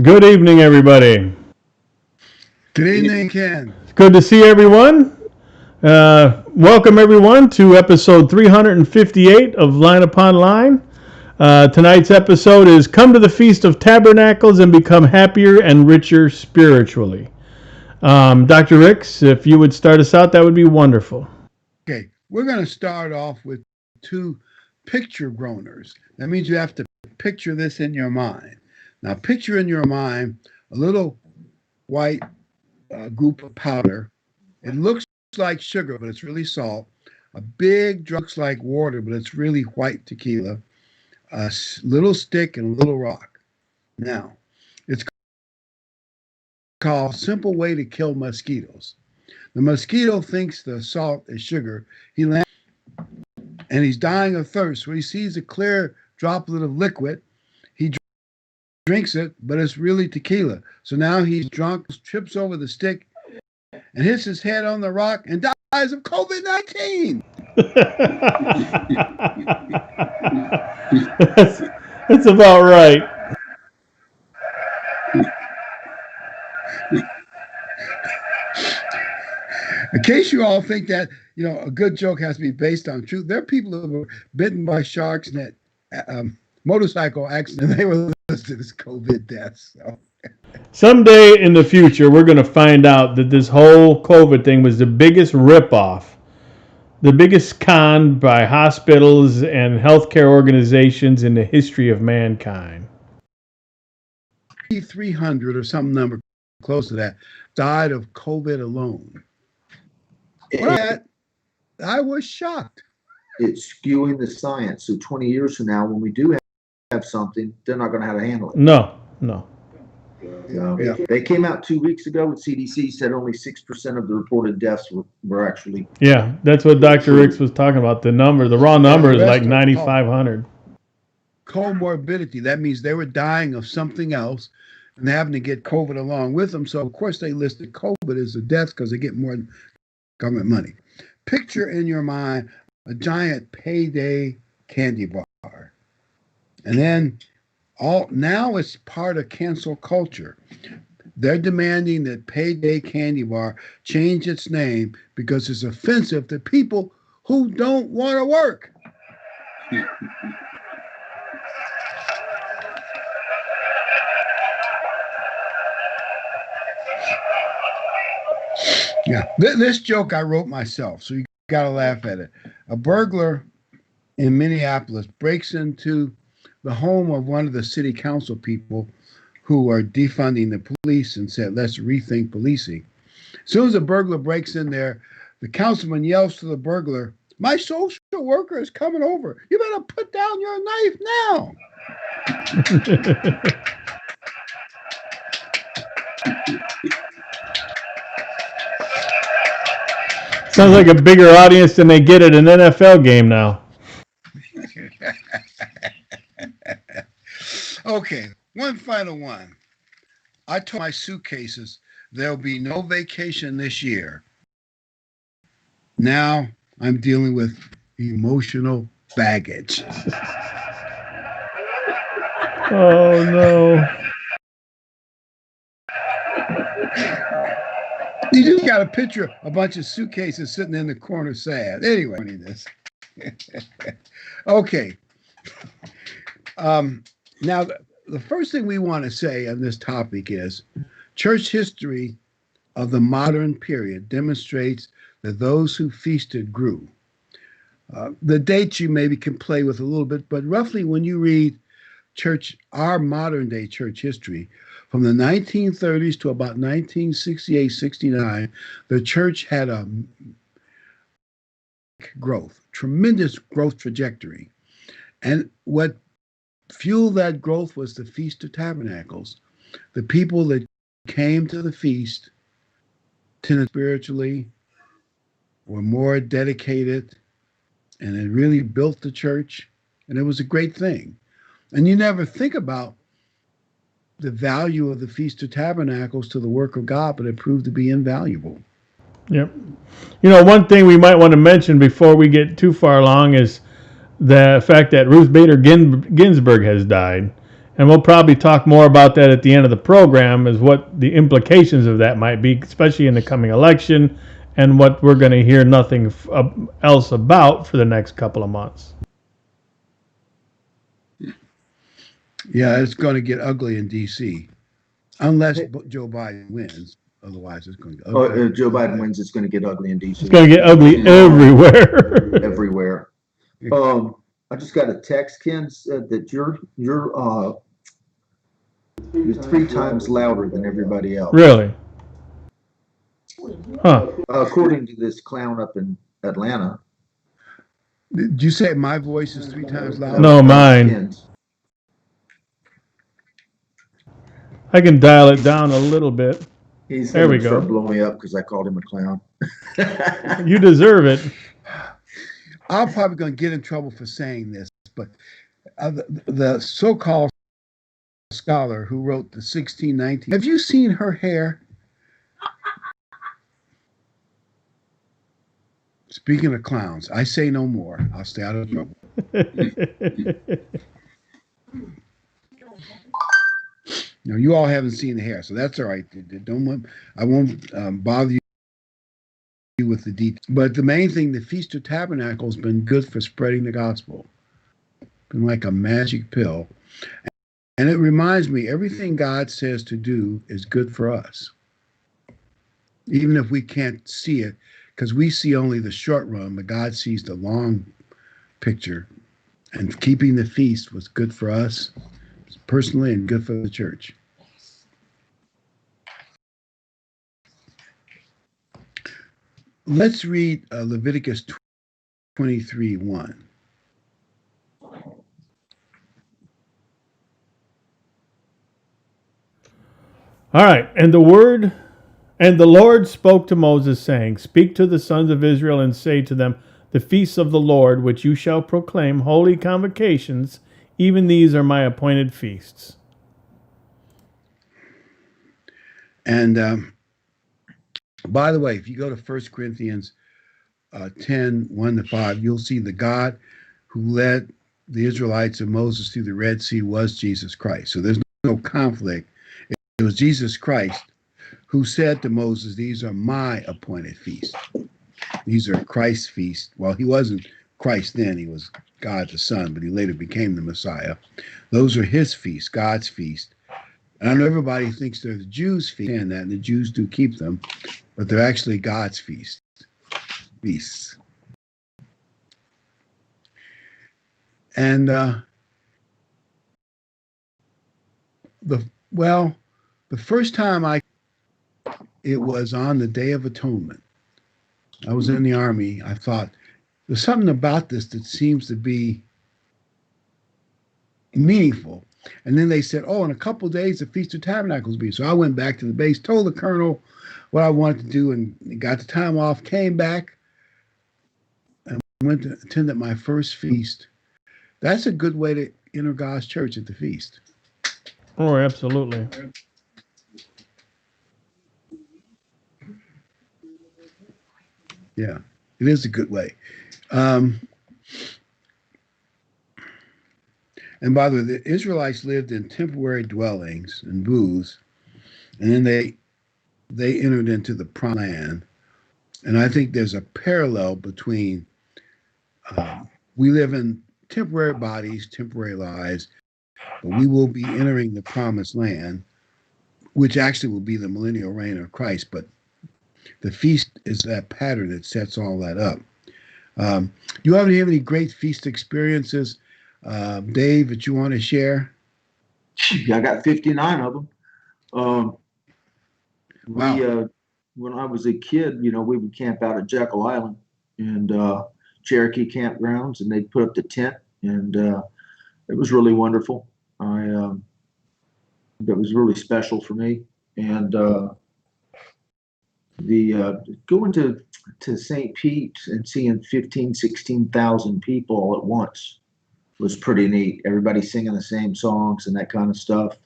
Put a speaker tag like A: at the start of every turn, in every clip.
A: Good evening, everybody.
B: Good evening, Ken.
A: It's good to see everyone. Welcome, everyone, to episode 358 of Line Upon Line. Tonight's episode is Come to the Feast of Tabernacles and Become Happier and Richer Spiritually. Dr. Ricks, if you would start us out, that would be wonderful.
B: Okay, we're going to start off with two picture groaners. That means you have to picture this in your mind. Now, picture in your mind a little white group of powder. It looks like sugar, but it's really salt. A big drug looks like water, but it's really white tequila. Little stick and a little rock. Now, it's called Simple Way to Kill Mosquitoes. The mosquito thinks the salt is sugar. He lands and he's dying of thirst. When he sees a clear droplet of liquid, he drinks it, but it's really tequila. So now he's drunk, trips over the stick, and hits his head on the rock and dies of COVID-19.
A: that's, that's about right.
B: In case you all think that a good joke has to be based on truth, there are people who were bitten by sharks in that motorcycle accident. They were listed as COVID deaths. So.
A: Someday in the future, we're going to find out that this whole COVID thing was the biggest ripoff, the biggest con by hospitals and healthcare organizations in the history of mankind.
B: 300 or some number close to that died of COVID alone. But I was shocked.
C: It's skewing the science. So 20 years from now, when we do have something, they're not going to have to handle it.
A: No.
C: Yeah. They came out 2 weeks ago with CDC said only 6% of the reported deaths were actually.
A: Yeah, that's what Dr. Ricks was talking about. The raw number is like 9,500.
B: Comorbidity. That means they were dying of something else and having to get COVID along with them. So, of course, they listed COVID as a death because they get more government money. Picture in your mind a giant payday candy bar. And then now it's part of cancel culture. They're demanding that Payday Candy Bar change its name because it's offensive to people who don't want to work. Yeah, this joke I wrote myself, so you got to laugh at it. A burglar in Minneapolis breaks into the home of one of the city council people who are defunding the police and said, let's rethink policing. As soon as the burglar breaks in there, the councilman yells to the burglar, my social worker is coming over. You better put down your knife now.
A: Sounds like a bigger audience than they get at an NFL game now.
B: Okay, one final one. I told my suitcases there'll be no vacation this year. Now I'm dealing with emotional baggage.
A: Oh, no.
B: You just got to picture a bunch of suitcases sitting in the corner sad. Anyway, this. Okay. Now, the first thing we want to say on this topic is church history of the modern period demonstrates that those who feasted grew. The dates you maybe can play with a little bit, but roughly when you read our modern day church history, from the 1930s to about 1968, 69, the church had a tremendous growth trajectory. And what fueled that growth was the Feast of Tabernacles. The people that came to the feast tended spiritually, were more dedicated, and it really built the church, and it was a great thing. And you never think about the value of the Feast of Tabernacles to the work of God, but it proved to be invaluable.
A: Yep. One thing we might want to mention before we get too far along is the fact that Ruth Bader Ginsburg has died. And we'll probably talk more about that at the end of the program, is what the implications of that might be, especially in the coming election, and what we're going to hear nothing else about for the next couple of months.
B: Yeah, it's going to get ugly in D.C. unless Joe Biden wins. Otherwise, it's going to get ugly.
C: If Joe Biden wins, it's going to get ugly in D.C.
A: It's going to get ugly everywhere.
C: Everywhere. I just got a text, Ken, said that you're 3 times louder than everybody else.
A: Really? Huh.
C: According to this clown up in Atlanta.
B: Did you say my voice is 3 times louder?
A: No, mine.
C: Ken's.
A: I can dial it down a little bit.
C: There we go. Blow me up because I called him a clown.
A: You deserve it.
B: I'm probably going to get in trouble for saying this, but the so-called scholar who wrote the 1619, have you seen her hair? Speaking of clowns, I say no more. I'll stay out of trouble. No, you all haven't seen the hair, so that's all right. I won't bother you with the details. But the main thing, the Feast of Tabernacles has been good for spreading the gospel. Been like a magic pill. And it reminds me, everything God says to do is good for us. Even if we can't see it, because we see only the short run, but God sees the long picture. And keeping the feast was good for us personally and good for the church. Let's read Leviticus 23:1.
A: All right. And the Lord spoke to Moses, saying, Speak to the sons of Israel and say to them, The feasts of the Lord, which you shall proclaim holy convocations, even these are my appointed feasts.
B: And by the way, if you go to 1 Corinthians 10, 1-5, you'll see the God who led the Israelites and Moses through the Red Sea was Jesus Christ. So there's no conflict. It was Jesus Christ who said to Moses, these are my appointed feasts. These are Christ's feasts. Well, he wasn't Christ then. He was God the Son, but he later became the Messiah. Those are his feasts, God's feast. And I know everybody thinks they're the Jews' feast, and the Jews do keep them, but they're actually God's feasts. And the first time it was on the Day of Atonement. I was in the Army. I thought, there's something about this that seems to be meaningful. And then they said, in a couple of days, the Feast of Tabernacles will be. So I went back to the base, told the colonel what I wanted to do, and got the time off, came back, and went to attend my first feast. That's a good way to enter God's church at the feast.
A: Oh, absolutely.
B: Yeah, it is a good way. And by the way, the Israelites lived in temporary dwellings and booths, and then they entered into the promised land. And I think there's a parallel between we live in temporary bodies, temporary lives, but we will be entering the promised land, which actually will be the millennial reign of Christ. But the feast is that pattern that sets all that up. Do you have any great feast experiences, Dave, that you want to share?
C: I got 59 of them.
B: Wow.
C: When I was a kid, we would camp out at Jekyll Island and Cherokee campgrounds, and they'd put up the tent, and it was really wonderful. That was really special for me. And going to St. Pete and seeing 15, 16,000 people all at once was pretty neat. Everybody singing the same songs and that kind of stuff.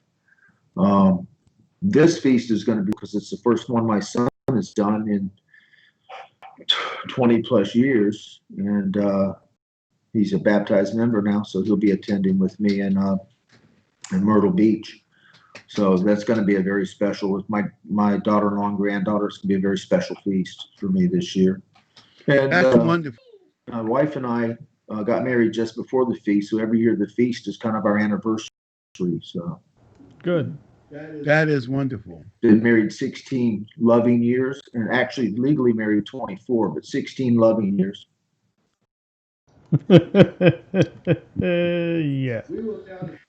C: This feast is going to be, because it's the first one my son has done in 20 plus years, and he's a baptized member now, so he'll be attending with me. And in Myrtle Beach. So that's going to be a very special with my daughter-in-law and granddaughter. It's going to be a very special feast for me this year. And
B: That's wonderful.
C: my wife and I got married just before the feast, so every year the feast is kind of our anniversary. So
A: Good.
B: That is wonderful.
C: been married 16 loving years, and actually legally married 24, but 16 loving years.
A: Yeah.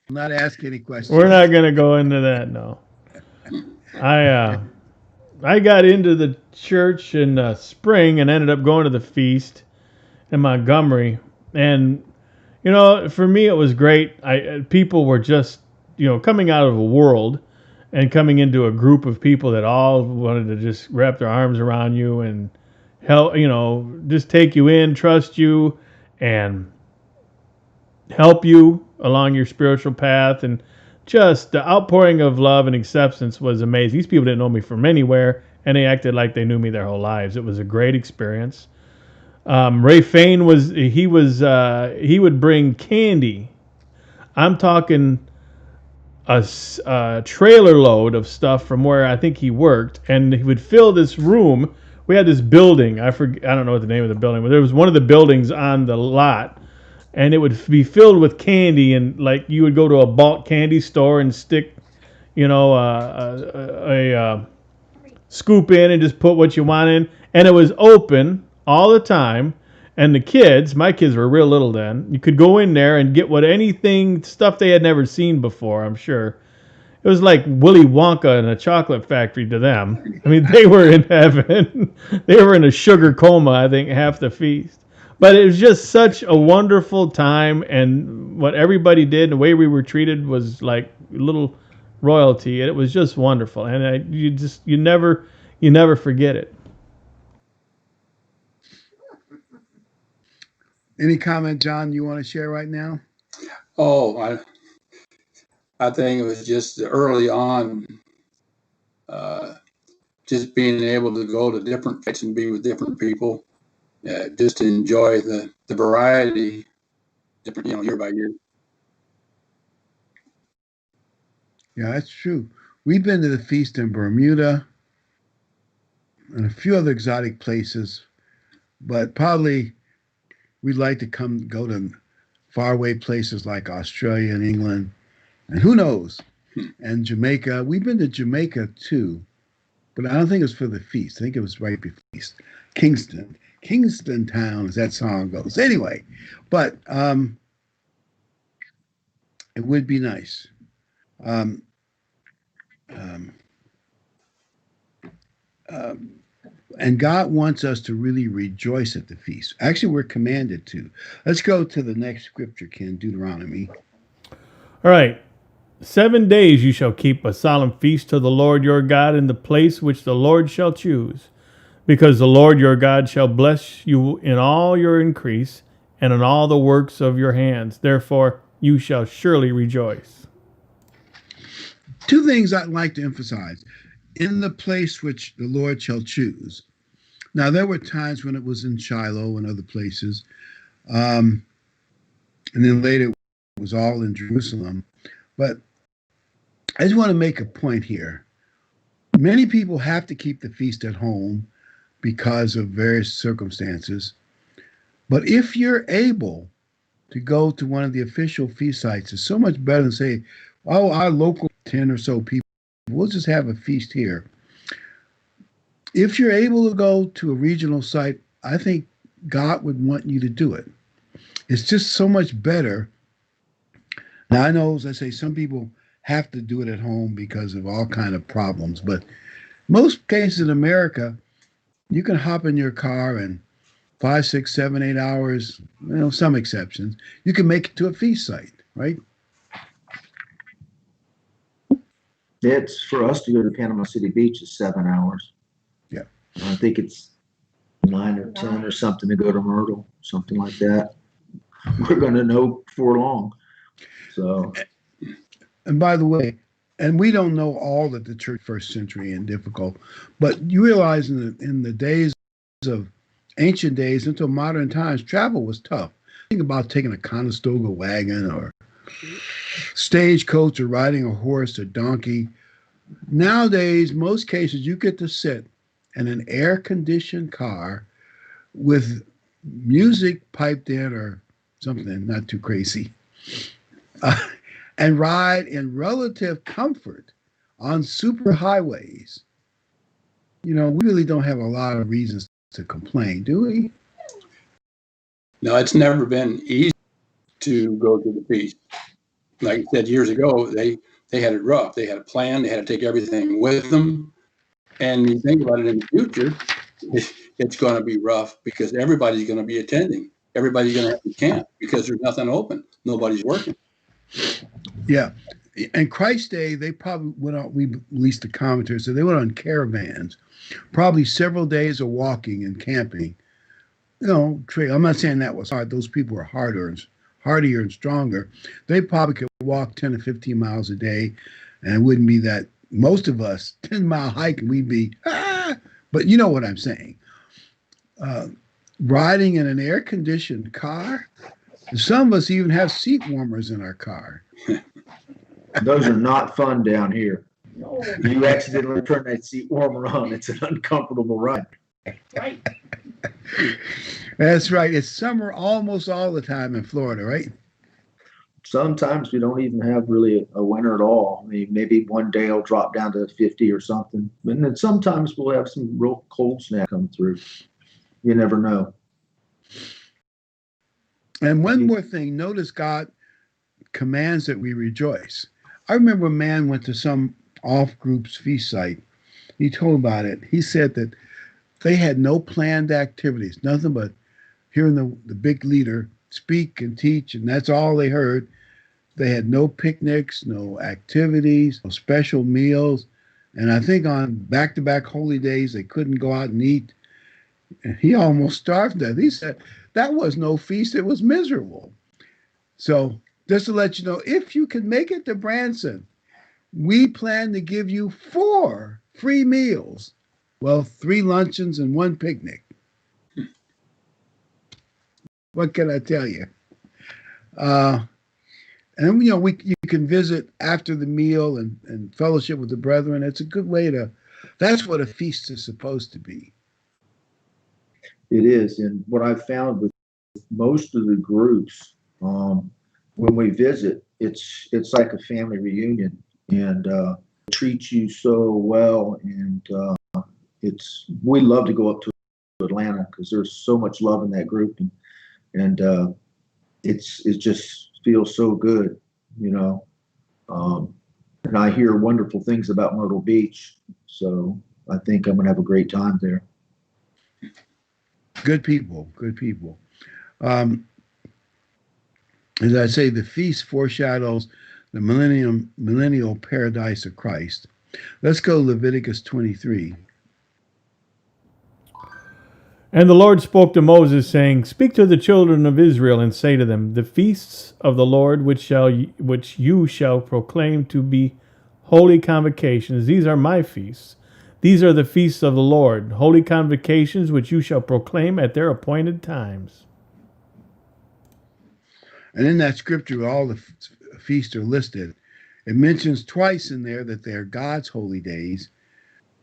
B: Not ask any questions.
A: We're not going to go into that, no. I got into the church in the spring and ended up going to the feast in Montgomery. And, you know, for me, it was great. People were just, coming out of a world and coming into a group of people that all wanted to just wrap their arms around you and help, just take you in, trust you, and help you along your spiritual path. And just the outpouring of love and acceptance was amazing. These people didn't know me from anywhere, and they acted like they knew me their whole lives. It was a great experience. Ray Fain he would bring candy. I'm talking a trailer load of stuff from where I think he worked, and he would fill this room. We had this building. I don't know what the name of the building, but there was one of the buildings on the lot, and it would be filled with candy. And like you would go to a bulk candy store and stick, a scoop in and just put what you want in, and it was open all the time. And the kids, my kids were real little then, you could go in there and get stuff they had never seen before, I'm sure. It was like Willy Wonka in a chocolate factory to them. I mean, they were in heaven. They were in a sugar coma, I think, half the feast. But it was just such a wonderful time, and what everybody did, the way we were treated was like little royalty, and it was just wonderful. And you never forget it.
B: Any comment, John, you want to share right now?
D: Oh, I think it was just early on, just being able to go to different places and be with different people, just to enjoy the variety, different, year by year.
B: Yeah, that's true. We've been to the feast in Bermuda and a few other exotic places, but probably we'd like to go to faraway places like Australia and England, and who knows, and Jamaica. We've been to Jamaica too, but I don't think it was for the feast. I think it was right before the feast. Kingston Town, as that song goes. Anyway, but it would be nice. And God wants us to really rejoice at the feast. Actually, we're commanded to. Let's go to the next scripture, Ken, Deuteronomy.
A: All right. 7 days you shall keep a solemn feast to the Lord your God in the place which the Lord shall choose, because the Lord your God shall bless you in all your increase and in all the works of your hands. Therefore you shall surely rejoice.
B: Two things I'd like to emphasize. In the place which the Lord shall choose. Now, there were times when it was in Shiloh and other places. And then later it was all in Jerusalem. But I just want to make a point here. Many people have to keep the feast at home because of various circumstances. But if you're able to go to one of the official feast sites, it's so much better than say, oh, our local 10 or so people, we'll just have a feast here. If you're able to go to a regional site, I think God would want you to do it. It's just so much better. Now, I know, as I say, some people have to do it at home because of all kind of problems, but most cases in America, you can hop in your car and 5, 6, 7, 8 hours, some exceptions, you can make it to a feast site, right?
C: It's for us to go to Panama City Beach is 7 hours.
B: Yeah.
C: I think it's 9 or 10 or something to go to Myrtle, something like that. We're going to know before long. So,
B: and by the way, and we don't know all that the church first century and difficult, but you realize in the days of ancient days until modern times, travel was tough. Think about taking a Conestoga wagon or stagecoach or riding a horse or donkey. Nowadays, most cases you get to sit in an air-conditioned car with music piped in or something, not too crazy, uh, and ride in relative comfort on super highways. We really don't have a lot of reasons to complain, do we?
D: No, it's never been easy to go to the feast. Like I said years ago, they had it rough. They had a plan. They had to take everything with them. And you think about it in the future, it's going to be rough because everybody's going to be attending. Everybody's going to have to camp because there's nothing open. Nobody's working.
B: Yeah. In Christ's day, they probably went on, we released the commentaries, so they went on caravans, probably several days of walking and camping. I'm not saying that was hard. Those people were hardier and stronger. They probably could walk 10 to 15 miles a day, and it wouldn't be that. Most of us, 10-mile hike, and we'd be, but you know what I'm saying. Riding in an air-conditioned car, some of us even have seat warmers in our car.
C: Those are not fun down here. You accidentally turn that seat warmer on. It's an uncomfortable ride.
E: Right.
B: That's right. It's summer almost all the time in Florida, right?
C: Sometimes we don't even have really a winter at all. I mean, maybe one day it'll drop down to 50 or something. And then sometimes we'll have some real cold snap come through. You never know.
B: And one more thing, notice God commands that we rejoice. I remember a man went to some off-group's feast site. He told about it. He said that they had no planned activities, nothing but hearing the big leader speak and teach, and that's all they heard. They had no picnics, no activities, no special meals. And I think on back-to-back holy days, they couldn't go out and eat. And he almost starved to death. He said, that was no feast. It was miserable. So just to let you know, if you can make it to Branson, we plan to give you 4 free meals. Well, 3 luncheons and 1 picnic. What can I tell you? And you can visit after the meal and fellowship with the brethren. It's a good way that's what a feast is supposed to be.
C: It is. And what I've found with most of the groups, when we visit, it's like a family reunion, and treat you so well. And we love to go up to Atlanta because there's so much love in that group, and it just feels so good, and I hear wonderful things about Myrtle Beach, so I think I'm gonna have a great time there.
B: Good people. As I say, the feast foreshadows the millennial paradise of Christ. Let's go to Leviticus 23.
A: And the Lord spoke to Moses, saying, Speak to the children of Israel, and say to them, The feasts of the Lord which you shall proclaim to be holy convocations, these are my feasts. These are the feasts of the Lord, holy convocations which you shall proclaim at their appointed times.
B: And in that scripture, all the feasts are listed. It mentions twice in there that they're God's holy days.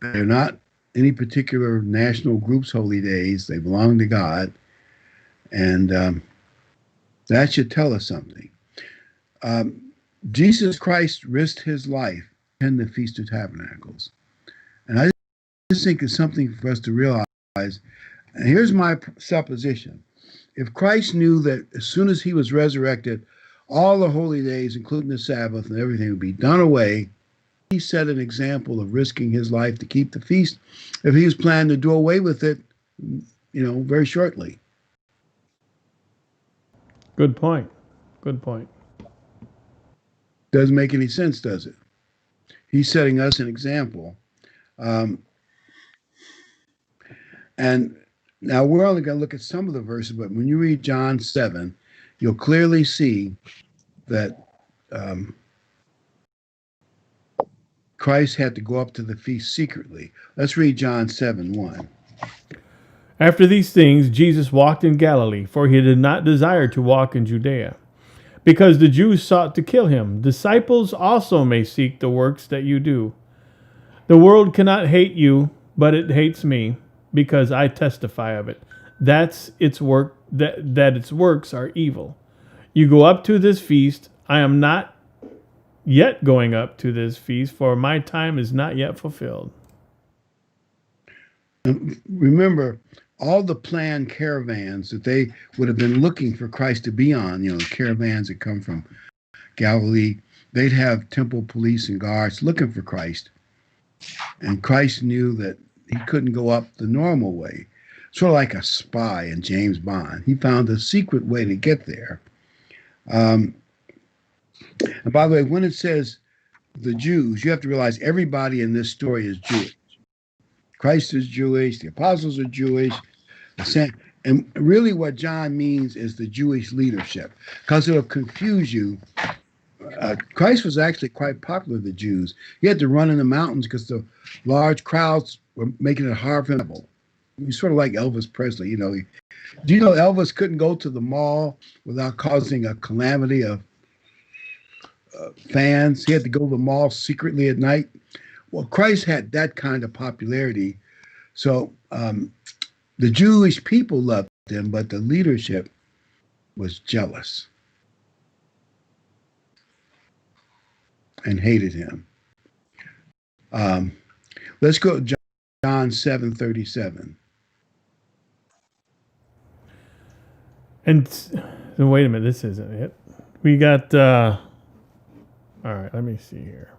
B: They're not any particular national group's holy days. They belong to God. And that should tell us something. Jesus Christ risked his life in the Feast of Tabernacles. And I just think it's something for us to realize. And here's my supposition. If Christ knew that as soon as he was resurrected, all the holy days, including the Sabbath and everything, would be done away, he set an example of risking his life to keep the feast if he was planning to do away with it, very shortly.
A: Good point.
B: Doesn't make any sense, does it? He's setting us an example. And now we're only going to look at some of the verses, but when you read John 7, you'll clearly see that Christ had to go up to the feast secretly. Let's read John 7:1.
A: After these things, Jesus walked in Galilee, for he did not desire to walk in Judea, because the Jews sought to kill him. Disciples also may seek the works that you do. The world cannot hate you, but it hates me, because I testify of it. That's its work, that its works are evil. You go up to this feast. I am not yet going up to this feast, for my time is not yet fulfilled.
B: Remember, all the planned caravans that they would have been looking for Christ to be on, caravans that come from Galilee, they'd have temple police and guards looking for Christ. And Christ knew that he couldn't go up the normal way. Sort of like a spy in James Bond. He found a secret way to get there. And by the way, when it says the Jews, you have to realize everybody in this story is Jewish. Christ is Jewish, the apostles are Jewish, and really what John means is the Jewish leadership, because it'll confuse you. Christ was actually quite popular with the Jews. He had to run in the mountains because the large crowds were making it hard for him. He's sort of like Elvis Presley. Do you know Elvis couldn't go to the mall without causing a calamity of fans? He had to go to the mall secretly at night. Well, Christ had that kind of popularity. So the Jewish people loved him, but the leadership was jealous and hated him. Let's go to John 7:37.
A: And wait a minute, this isn't it. We got, all right, let me see here.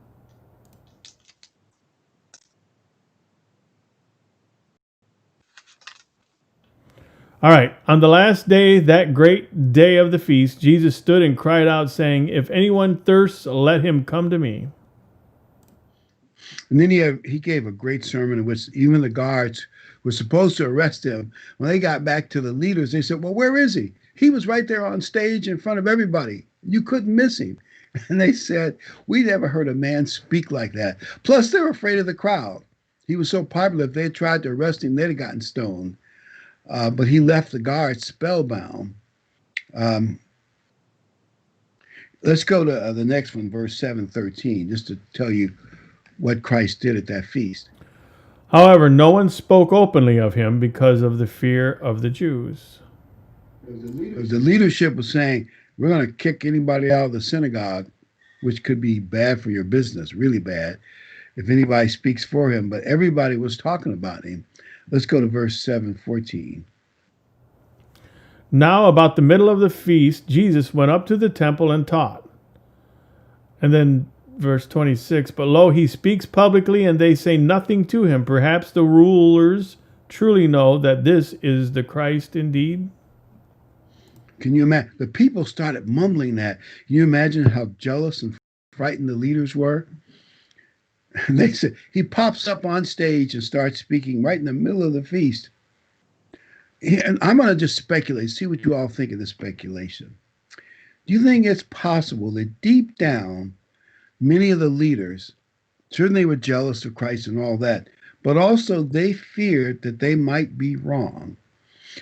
A: All right, on the last day, that great day of the feast, Jesus stood and cried out, saying, if anyone thirsts, let him come to me.
B: And then he gave a great sermon in which even the guards were supposed to arrest him. When they got back to the leaders, they said, well, where is he? He was right there on stage in front of everybody. You couldn't miss him. And they said, we never heard a man speak like that. Plus, they were afraid of the crowd. He was so popular, if they had tried to arrest him, they'd have gotten stoned. But he left the guards spellbound. Let's go to the next one, verse 7:13, just to tell you what Christ did at that feast.
A: However, no one spoke openly of him because of the fear of the Jews.
B: The leadership was saying, we're going to kick anybody out of the synagogue, which could be bad for your business, really bad, if anybody speaks for him. But everybody was talking about him. Let's go to verse 7:14.
A: Now, about the middle of the feast, Jesus went up to the temple and taught. And then verse 26, but lo, he speaks publicly, and they say nothing to him. Perhaps the rulers truly know that this is the Christ indeed.
B: Can you imagine? The people started mumbling that. Can you imagine how jealous and frightened the leaders were? And they said, he pops up on stage and starts speaking right in the middle of the feast. And I'm going to just speculate, see what you all think of this speculation. Do you think it's possible that deep down, many of the leaders, certainly were jealous of Christ and all that, but also they feared that they might be wrong.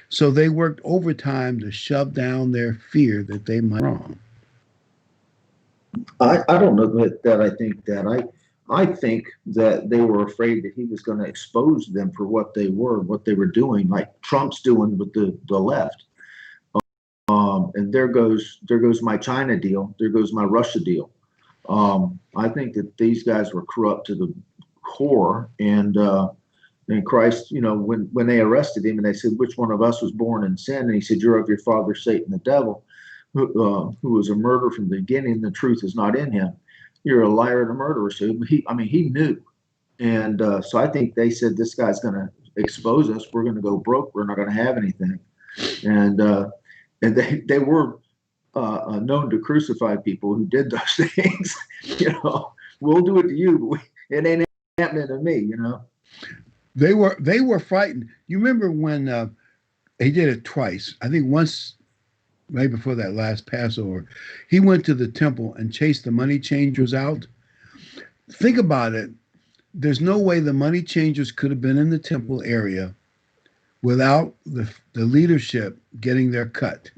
B: So they worked overtime to shove down their fear that they might be wrong.
C: I don't know that I think that. I think that they were afraid that he was going to expose them for what they were doing, like Trump's doing with the left. And there goes my China deal. There goes my Russia deal. I think that these guys were corrupt to the core. And Christ, when they arrested him and they said, which one of us was born in sin? And he said, you're of your father, Satan, the devil, who was a murderer from the beginning. The truth is not in him. You're a liar and a murderer. So he knew. And so I think they said, this guy's going to expose us. We're going to go broke. We're not going to have anything. And they were known to crucify people who did those things. We'll do it to you, but it ain't happening to me.
B: They were frightened. You remember when he did it twice? I think once, right before that last Passover, he went to the temple and chased the money changers out. Think about it. There's no way the money changers could have been in the temple area without the leadership getting their cut.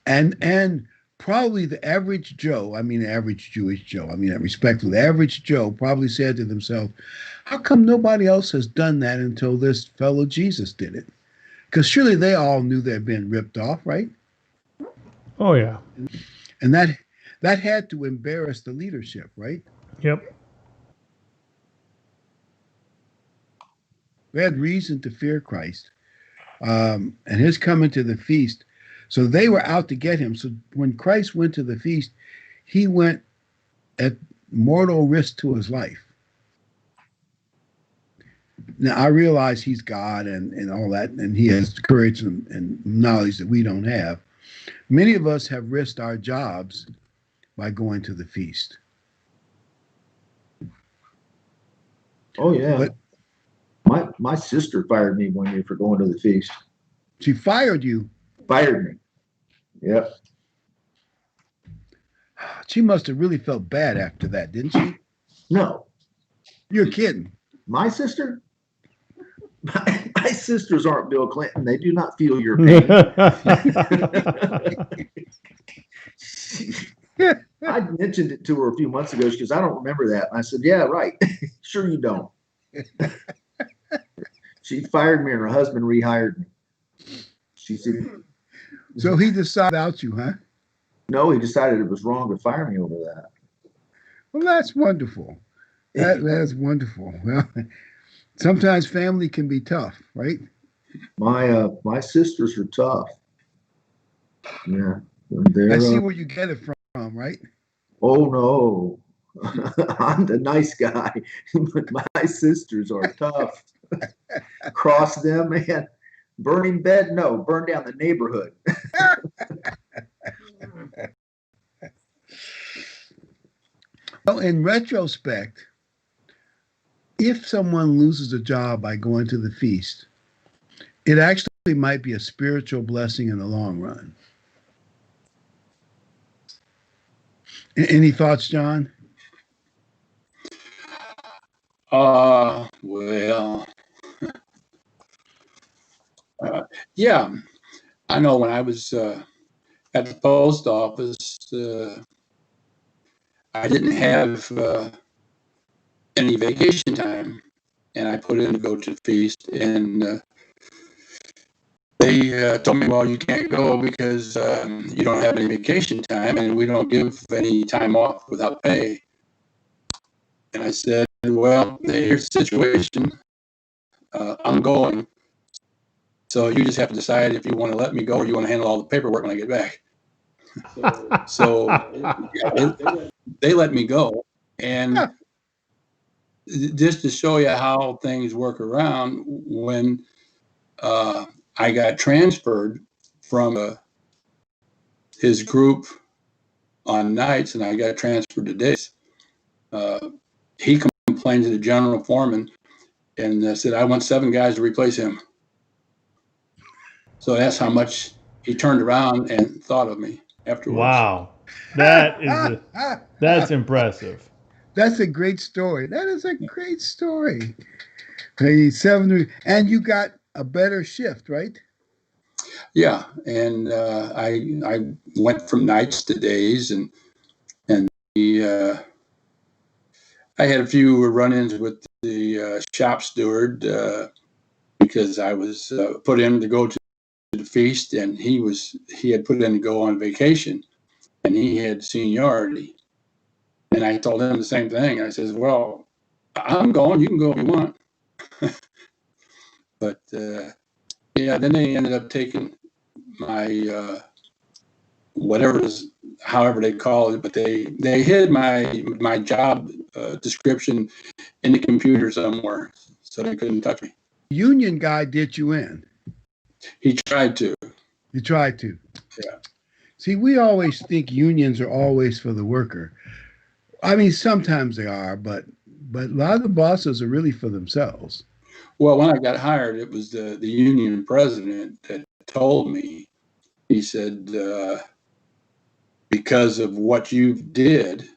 B: And probably the average Joe, I mean average Jewish Joe, I mean that respectfully, the average Joe probably said to themselves, how come nobody else has done that until this fellow Jesus did it? Because surely they all knew they'd been ripped off, right?
A: Oh yeah.
B: And that had to embarrass the leadership, right?
A: Yep.
B: They had reason to fear Christ and his coming to the feast. So they were out to get him. So when Christ went to the feast, he went at mortal risk to his life. Now, I realize he's God and all that, and he has courage and knowledge that we don't have. Many of us have risked our jobs by going to the feast.
C: Oh yeah.
B: But
C: My sister fired me one year for going to the feast.
B: she fired you.
C: Fired me. Yep.
B: She must have really felt bad after that, didn't she?
C: No.
B: You're kidding.
C: My sister? My sisters aren't Bill Clinton. They do not feel your pain. I mentioned it to her a few months ago. She goes, I don't remember that. And I said, yeah, right. Sure you don't. She fired me and her husband rehired me. She said,
B: So he decided out you, huh?
C: no, he decided it was wrong to fire me over that.
B: Well, that's wonderful. That's wonderful. Well, sometimes family can be tough, right?
C: My sisters are tough. Yeah.
B: I see where you get it from, right?
C: Oh no. I'm the nice guy, but my sisters are tough. Cross them, man. Burning bed? No, burn down the neighborhood.
B: Well, in retrospect, if someone loses a job by going to the feast, it actually might be a spiritual blessing in the long run. Any thoughts, John?
D: Well, yeah, I know when I was at the post office, I didn't have any vacation time, and I put in to go to the feast, and they told me, well, you can't go because you don't have any vacation time, and we don't give any time off without pay. And I said, well, here's the situation. I'm going. So you just have to decide if you want to let me go or you want to handle all the paperwork when I get back. So they let me go. And just to show you how things work around, when I got transferred from his group on nights and I got transferred to days, he complained to the general foreman and said, I want 7 guys to replace him. So that's how much he turned around and thought of me afterwards.
A: Wow. That's impressive.
B: That's a great story. That is a great story. Hey, 7, and you got a better shift, right?
D: Yeah, and I went from nights to days, and the I had a few run-ins with the shop steward because I was put in to go to the feast, and he had put in to go on vacation, and he had seniority, and I told him the same thing. I says, "Well, I'm going. You can go if you want." But yeah, then they ended up taking my however they call it, but they hid my job description in the computer somewhere, so they couldn't touch me.
B: Union guy did you in.
D: He tried to.
B: You tried to.
D: Yeah.
B: See, we always think unions are always for the worker. I mean, sometimes they are, but a lot of the bosses are really for themselves.
D: Well, when I got hired, it was the union president that told me. He said, because of what you did,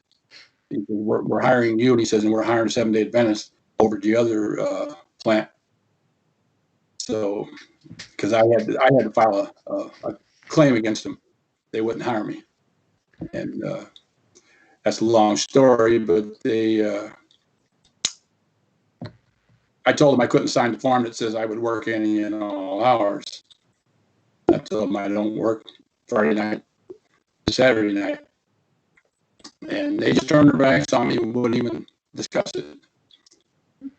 D: we're hiring you, and he says, and we're hiring 7-Day Adventists over the other plant. So, because I had to file a claim against him. they wouldn't hire me. And that's a long story, but I told them I couldn't sign the form that says I would work any and all hours. I told them I don't work Friday night, Saturday night. And they just turned their backs on me and wouldn't even discuss it.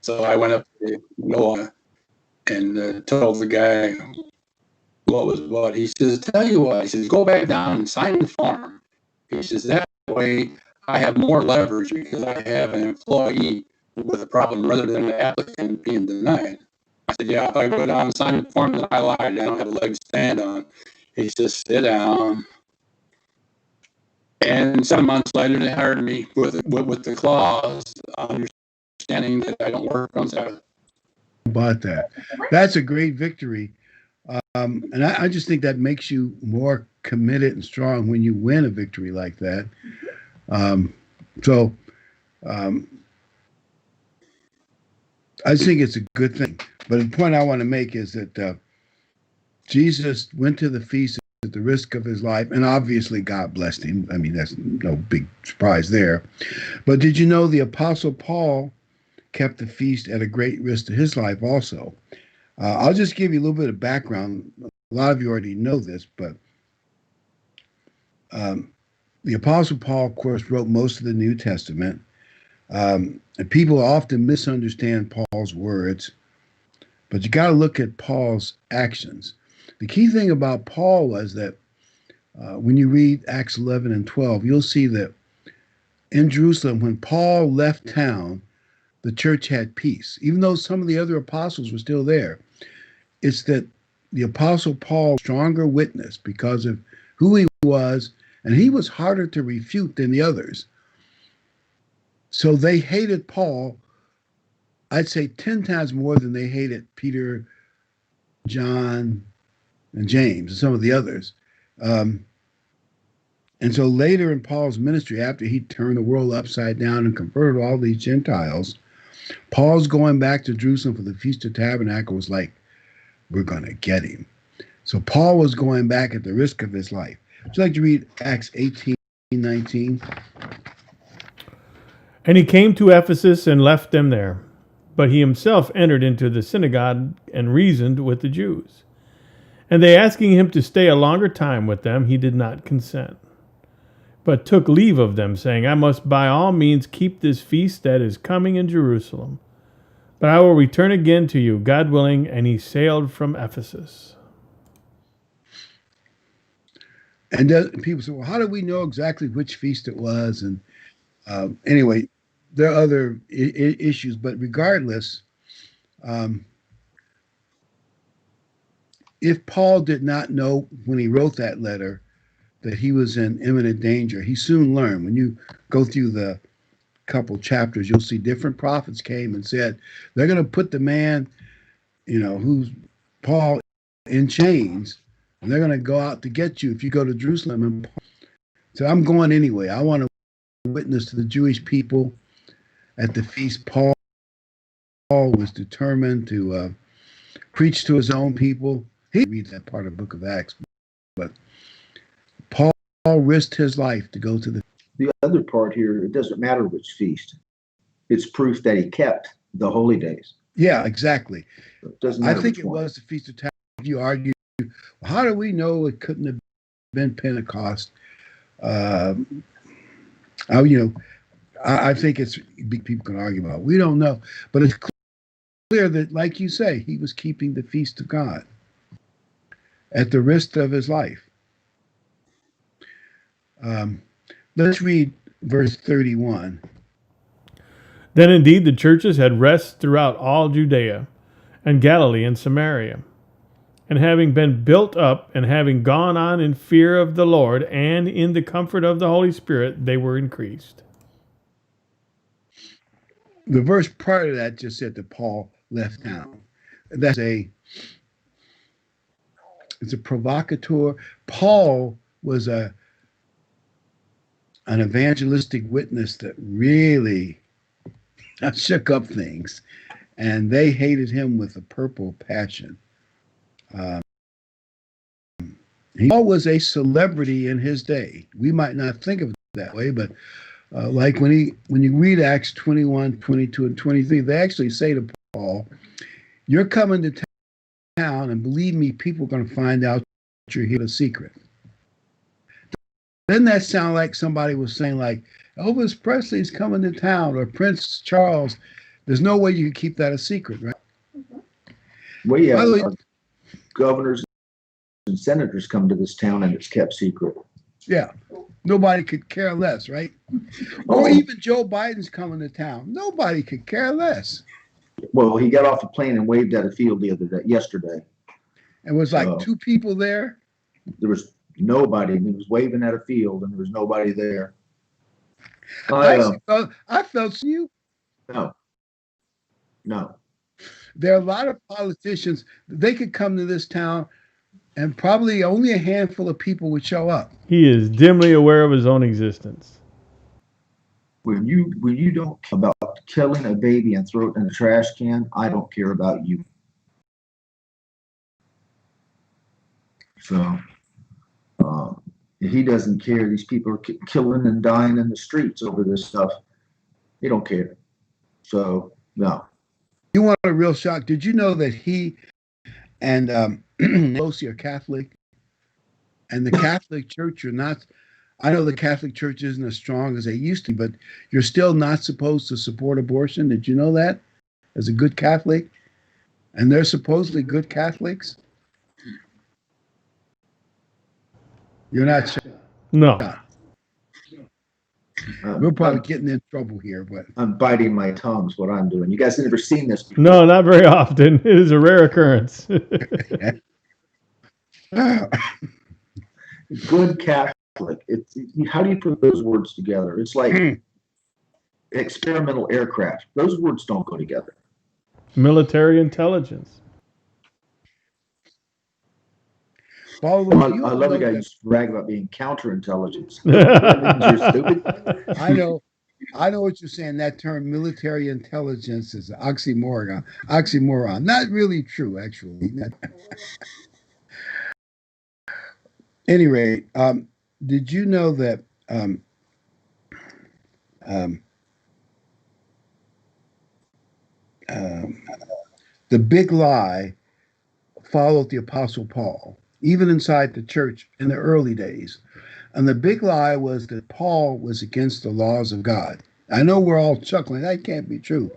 D: So I went up to Noah and told the guy what was what. He says, tell you what, he says, go back down and sign the form. He says, that way I have more leverage because I have an employee with a problem rather than the applicant being denied. I said, yeah, if I go down and sign the form, then I lied. I don't have a leg to stand on. He says, sit down. And 7 months later, they hired me with the clause, understanding that I don't work on Sabbath.
B: About that. That's a great victory. And I just think that makes you more committed and strong when you win a victory like that. So I just think it's a good thing. But the point I want to make is that Jesus went to the feast at the risk of his life, and obviously God blessed him. I mean, that's no big surprise there. But did you know the Apostle Paul kept the feast at a great risk to his life also? I'll just give you a little bit of background. A lot of you already know this, but the Apostle Paul, of course, wrote most of the New Testament. And people often misunderstand Paul's words, but you got to look at Paul's actions. The key thing about Paul was that when you read Acts 11 and 12, you'll see that in Jerusalem, when Paul left town, the church had peace, even though some of the other apostles were still there. It's that the Apostle Paul, stronger witness because of who he was, and he was harder to refute than the others. So they hated Paul, I'd say 10 times more than they hated Peter, John, and James, and some of the others. And so later in Paul's ministry, after he turned the world upside down and converted all these Gentiles, Paul's going back to Jerusalem for the Feast of Tabernacles like, we're going to get him. So Paul was going back at the risk of his life. Would you like to read Acts 18:19?
A: And he came to Ephesus and left them there. But he himself entered into the synagogue and reasoned with the Jews. And they asking him to stay a longer time with them, he did not consent, but took leave of them, saying, I must by all means keep this feast that is coming in Jerusalem. But I will return again to you, God willing. And he sailed from Ephesus.
B: And people say, well, how do we know exactly which feast it was? And anyway, there are other issues, but regardless, if Paul did not know when he wrote that letter that he was in imminent danger, he soon learned. When you go through the couple chapters, you'll see different prophets came and said, they're going to put the man, who's Paul, in chains, and they're going to go out to get you if you go to Jerusalem. And Paul said, I'm going anyway. I want to witness to the Jewish people at the feast. Paul was determined to preach to his own people. He reads that part of the book of Acts, but Paul risked his life to go to
C: the other part here. It doesn't matter which feast. It's proof that he kept the holy days.
B: Yeah, exactly.
C: It doesn't matter.
B: I think it was the Feast of Tabernacles. You argue, how do we know it couldn't have been Pentecost? I think it's people can argue about it. We don't know, but it's clear that, like you say, he was keeping the feast of God at the risk of his life. Let's read verse 31.
A: Then indeed the churches had rest throughout all Judea and Galilee and Samaria. And having been built up and having gone on in fear of the Lord and in the comfort of the Holy Spirit, they were increased.
B: The verse prior to that just said that Paul left town. It's a provocateur. Paul was an evangelistic witness that really shook up things, and they hated him with a purple passion. Paul was a celebrity in his day. We might not think of it that way, but like when you read Acts 21, 22, and 23, they actually say to Paul, "You're coming to town, and believe me, people are going to find out you're here a secret." Doesn't that sound like somebody was saying, like, Elvis Presley's coming to town or Prince Charles? There's no way you can keep that a secret, right?
C: Well, yeah,
B: By the way,
C: governors and senators come to this town and it's kept secret.
B: yeah, nobody could care less, right? Or even Joe Biden's coming to town. Nobody could care less.
C: Well, he got off a plane and waved at a field yesterday.
B: And was like two people there.
C: There was nobody, and he was waving at a field, and there was nobody there.
B: I felt you.
C: No.
B: There are a lot of politicians. They could come to this town, and probably only a handful of people would show up.
A: He is dimly aware of his own existence.
C: When you don't care about killing a baby and throw it in a trash can, I don't care about you. So he doesn't care. These people are killing and dying in the streets over this stuff. He don't care. So no.
B: You want a real shock? Did you know that he and Lucy are Catholic, and the Catholic Church are not? I know the Catholic Church isn't as strong as they used to, but you're still not supposed to support abortion. Did you know that? As a good Catholic, and they're supposedly good Catholics. You're not sure?
A: No.
B: We're probably getting in trouble here, but
C: I'm biting my tongue is what I'm doing. You guys have never seen this before.
A: No, not very often. It is a rare occurrence.
C: Good Catholic. How do you put those words together? It's like experimental aircraft. Those words don't go together.
A: Military intelligence.
C: I love a guy who used to brag about being counterintelligence. You're stupid.
B: I know what you're saying. That term military intelligence is an oxymoron. Not really true, actually. Any rate, did you know that the big lie followed the Apostle Paul, even inside the church in the early days? And the big lie was that Paul was against the laws of God. I know we're all chuckling. That can't be true.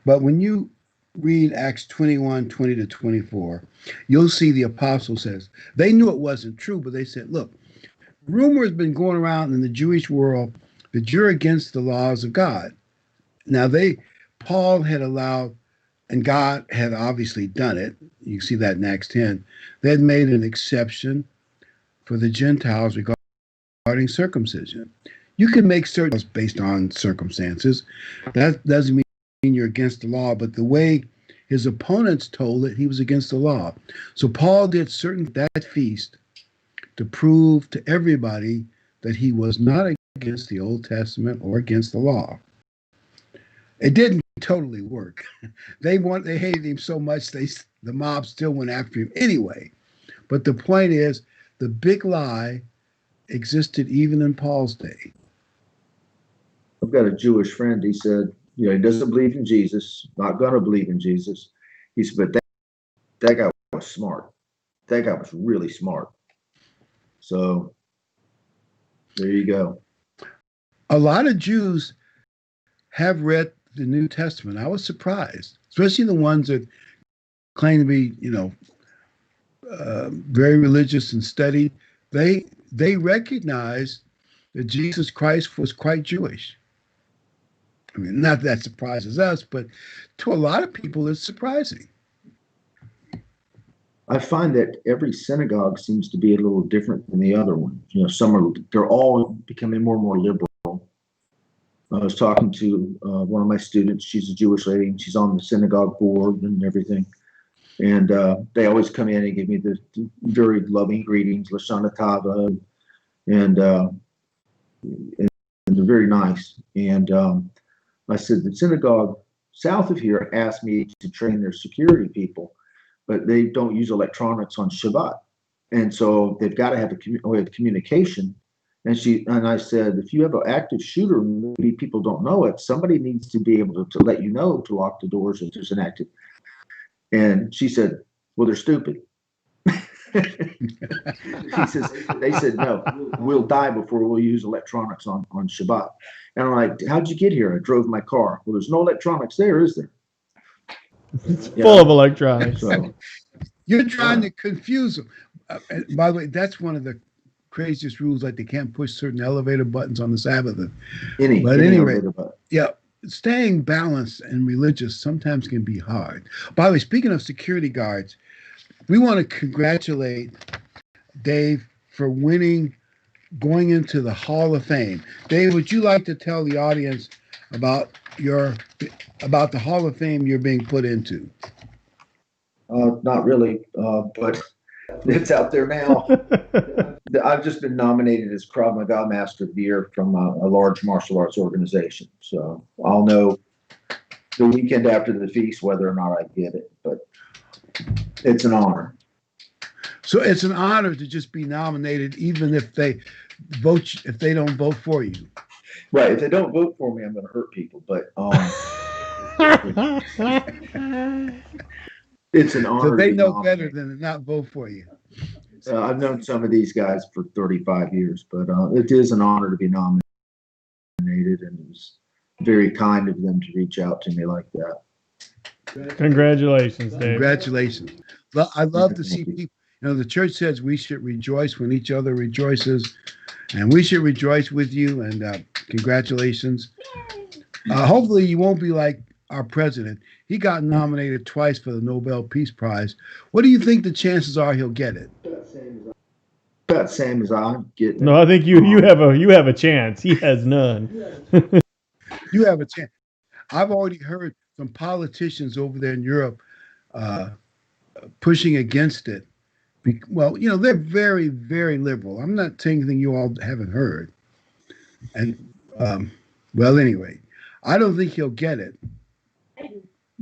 B: But when you read Acts 21, 20 to 24, you'll see the apostle says, they knew it wasn't true, but they said, look, rumor has been going around in the Jewish world that you're against the laws of God. Now Paul had allowed, and God had obviously done it. You see that in Acts 10. They had made an exception for the Gentiles regarding circumcision. You can make certain based on circumstances. That doesn't mean you're against the law, but the way his opponents told it, he was against the law. So Paul did that feast to prove to everybody that he was not against the Old Testament or against the law. It didn't totally work. They hated him so much the mob still went after him anyway. But the point is, the big lie existed even in Paul's day.
C: I've got a Jewish friend. He said, he doesn't believe in Jesus, not going to believe in Jesus. He said, but that guy was smart. That guy was really smart. So there you go.
B: A lot of Jews have read the New Testament. I was surprised, especially the ones that claim to be, very religious and studied. They recognize that Jesus Christ was quite Jewish. I mean, not that surprises us, but to a lot of people, it's surprising.
C: I find that every synagogue seems to be a little different than the other one. They're all becoming more and more liberal. I was talking to one of my students. She's a Jewish lady, and she's on the synagogue board and everything. And they always come in and give me the very loving greetings, Lashana Tava, and they're very nice. And I said, the synagogue south of here asked me to train their security people, but they don't use electronics on Shabbat. And so they've got to have a way of communication. And I said, if you have an active shooter, maybe people don't know it. Somebody needs to be able to let you know to lock the doors if there's an active. And she said, well, they're stupid. She says, they said, no, we'll die before we'll use electronics on Shabbat. And I'm like, how'd you get here? I drove my car. Well, there's no electronics there, is there?
A: It's full of electronics.
C: So,
B: You're trying to confuse them. And by the way, that's one of the craziest rules. Like they can't push certain elevator buttons on the Sabbath. But anyway, yeah, staying balanced and religious sometimes can be hard. By the way, speaking of security guards, we want to congratulate Dave for going into the Hall of Fame. Dave, would you like to tell the audience about the Hall of Fame you're being put into?
C: Not really, but it's out there now. I've just been nominated as Krav Maga Master of the Year from a large martial arts organization. So I'll know the weekend after the feast whether or not I get it, but it's an honor.
B: So it's an honor to just be nominated, even if they don't vote for you.
C: Right. If they don't vote for me, I'm going to hurt people, but it's an honor.
B: So they know better than to not vote for you.
C: I've known some of these guys for 35 years, but it is an honor to be nominated, and it was very kind of them to reach out to me like that.
A: Congratulations, Dave.
B: Congratulations. Well, I love to see people. The church says we should rejoice when each other rejoices, and we should rejoice with you, and congratulations. Hopefully you won't be like our president. He got nominated twice for the Nobel Peace Prize. What do you think the chances are he'll get it?
C: About same as I get.
A: No, I think you have a chance. He has none.
B: You have a chance. I've already heard some politicians over there in Europe pushing against it. Well, they're very, very liberal. I'm not saying anything you all haven't heard. And well, anyway, I don't think he'll get it.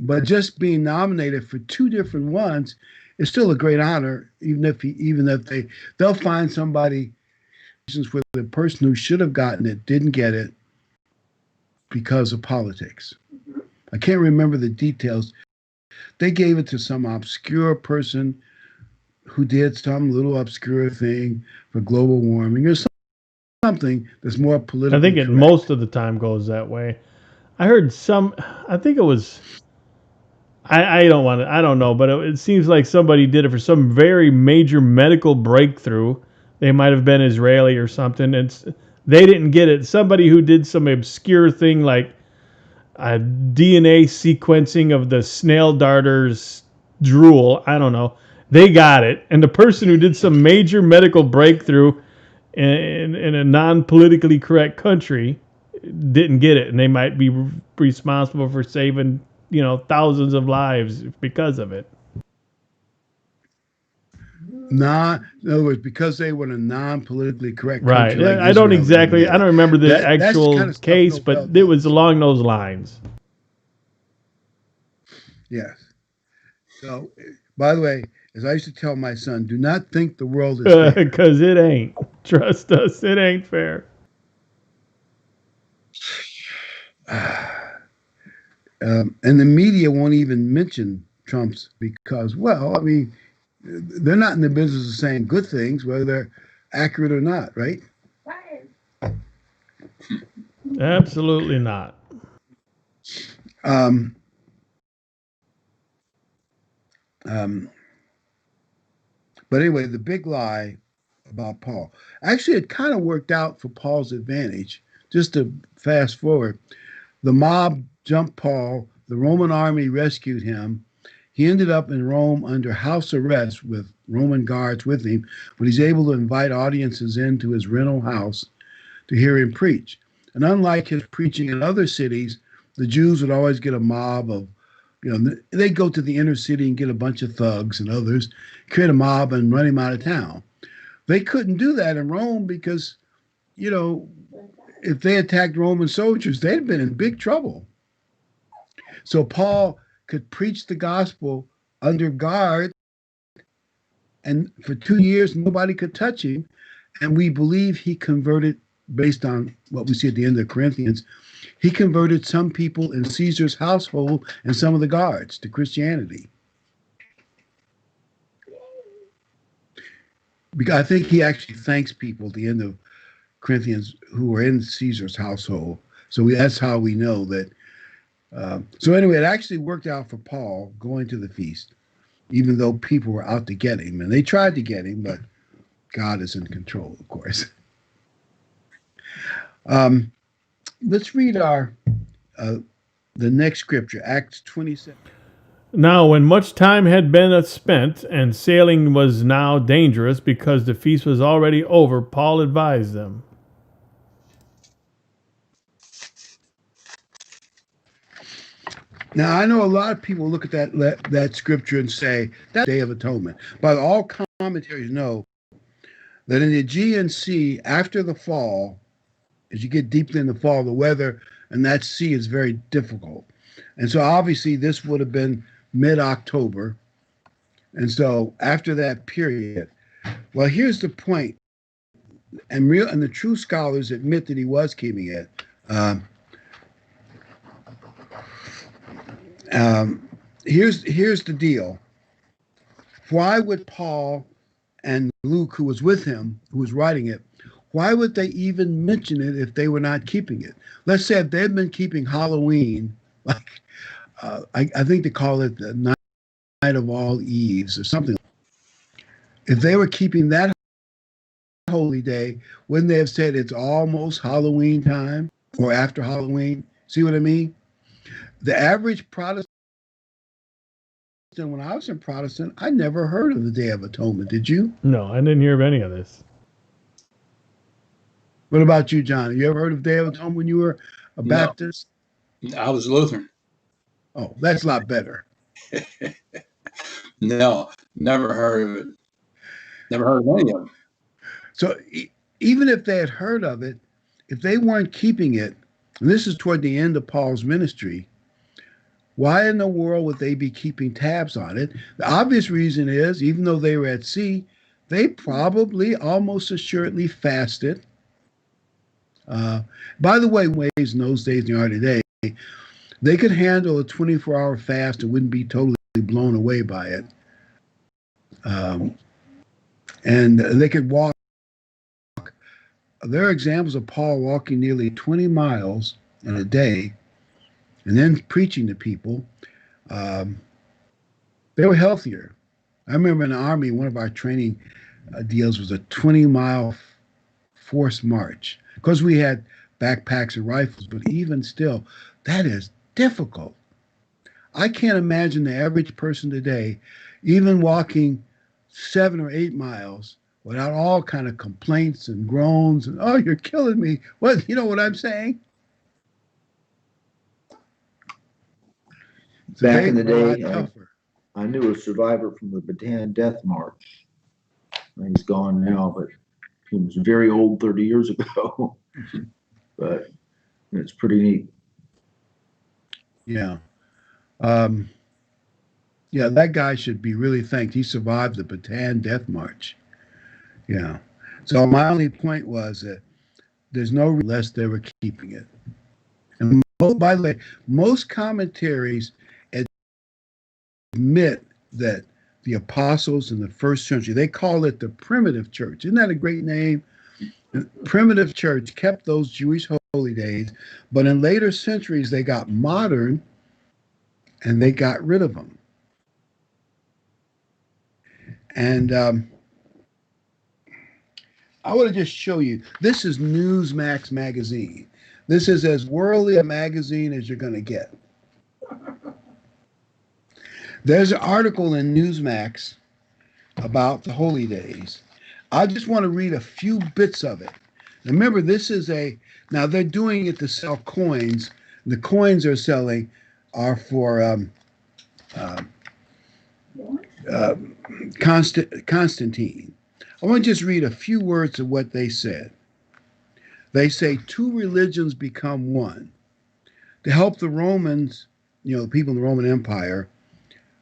B: But just being nominated for two different ones is still a great honor, even if they'll find somebody where the person who should have gotten it didn't get it because of politics. I can't remember the details. They gave it to some obscure person who did some little obscure thing for global warming or something that's more political.
A: I think it most of the time goes that way. I heard I think it was, I don't know, but it seems like somebody did it for some very major medical breakthrough. They might have been Israeli or something. They didn't get it. Somebody who did some obscure thing like a DNA sequencing of the snail darter's drool. I don't know. They got it. And the person who did some major medical breakthrough in a non-politically correct country didn't get it. And they might be responsible for saving, thousands of lives because of it.
B: In other words, because they were in a non-politically correct
A: country. Right. Like I don't remember the actual kind of case, but it was along those lines.
B: Yes. So, by the way, as I used to tell my son, do not think the world is fair.
A: Because it ain't. Trust us, it ain't fair.
B: And the media won't even mention Trump's because, well, I mean, they're not in the business of saying good things, whether they're accurate or not, right?
A: Absolutely not.
B: But anyway, the big lie about Paul. Actually, it kind of worked out for Paul's advantage. Just to fast forward, the mob jumped Paul. The Roman army rescued him. He ended up in Rome under house arrest with Roman guards with him, but he's able to invite audiences into his rental house to hear him preach. And unlike his preaching in other cities, the Jews would always get a mob of, they'd go to the inner city and get a bunch of thugs and others, create a mob and run him out of town. They couldn't do that in Rome because, if they attacked Roman soldiers, they'd been in big trouble. So Paul could preach the gospel under guard and for 2 years, nobody could touch him. And we believe he converted, based on what we see at the end of Corinthians, he converted some people in Caesar's household and some of the guards to Christianity. Because I think he actually thanks people at the end of Corinthians who were in Caesar's household. So that's how we know that. So anyway, it actually worked out for Paul going to the feast, even though people were out to get him. And they tried to get him, but God is in control, of course. Let's read the next scripture, Acts 27.
A: Now, when much time had been spent, and sailing was now dangerous because the feast was already over, Paul advised them.
B: Now, I know a lot of people look at that scripture and say, that's Day of Atonement. But all commentaries know that in the Aegean Sea, after the fall, as you get deeply in the fall, the weather and that sea is very difficult. And so obviously this would have been mid-October. And so after that period, well, here's the point. And the true scholars admit that he was keeping it. Here's the deal. Why would Paul and Luke, who was with him, who was writing it, why would they even mention it if they were not keeping it? Let's say if they'd been keeping Halloween, like I think they call it the Night of All Eves or something. If they were keeping that holy day, wouldn't they have said it's almost Halloween time or after Halloween? See what I mean? The average Protestant, when I was in Protestant, I never heard of the Day of Atonement. Did you?
A: No, I didn't hear of any of this.
B: What about you, John? You ever heard of Day of Atonement when you were a Baptist?
D: I was Lutheran.
B: Oh, that's a lot better.
D: No, never heard of it. Never heard of any of them.
B: So even if they had heard of it, if they weren't keeping it, and this is toward the end of Paul's ministry, why in the world would they be keeping tabs on it? The obvious reason is, even though they were at sea, they probably almost assuredly fasted. By the way, ways in those days and they are today, they could handle a 24-hour fast and wouldn't be totally blown away by it. And they could walk. There are examples of Paul walking nearly 20 miles in a day and then preaching to people. They were healthier. I remember in the Army, one of our training deals was a 20-mile forced march. Because we had backpacks and rifles, but even still, that is difficult. I can't imagine the average person today even walking 7 or 8 miles without all kind of complaints and groans and, oh, you're killing me. What, you know what I'm saying?
C: Back in the day,
B: tougher.
C: I knew a survivor from the Bataan Death March. He's gone now, but he was very old 30 years ago. But it's pretty neat.
B: Yeah. Yeah, that guy should be really thanked. He survived the Bataan Death March. Yeah. So my only point was that there's no less they were keeping it. And by the way, most commentaries admit that the apostles in the first century, they call it the primitive church. Isn't that a great name? The primitive church kept those Jewish holy days, but in later centuries, they got modern and they got rid of them. And I want to just show you, this is Newsmax magazine. This is as worldly a magazine as you're going to get. There's an article in Newsmax about the holy days. I just want to read a few bits of it. Remember, this is now they're doing it to sell coins. The coins they're selling are for Constantine. I want to just read a few words of what they said. They say 2 religions become one. To help the Romans, the people in the Roman Empire,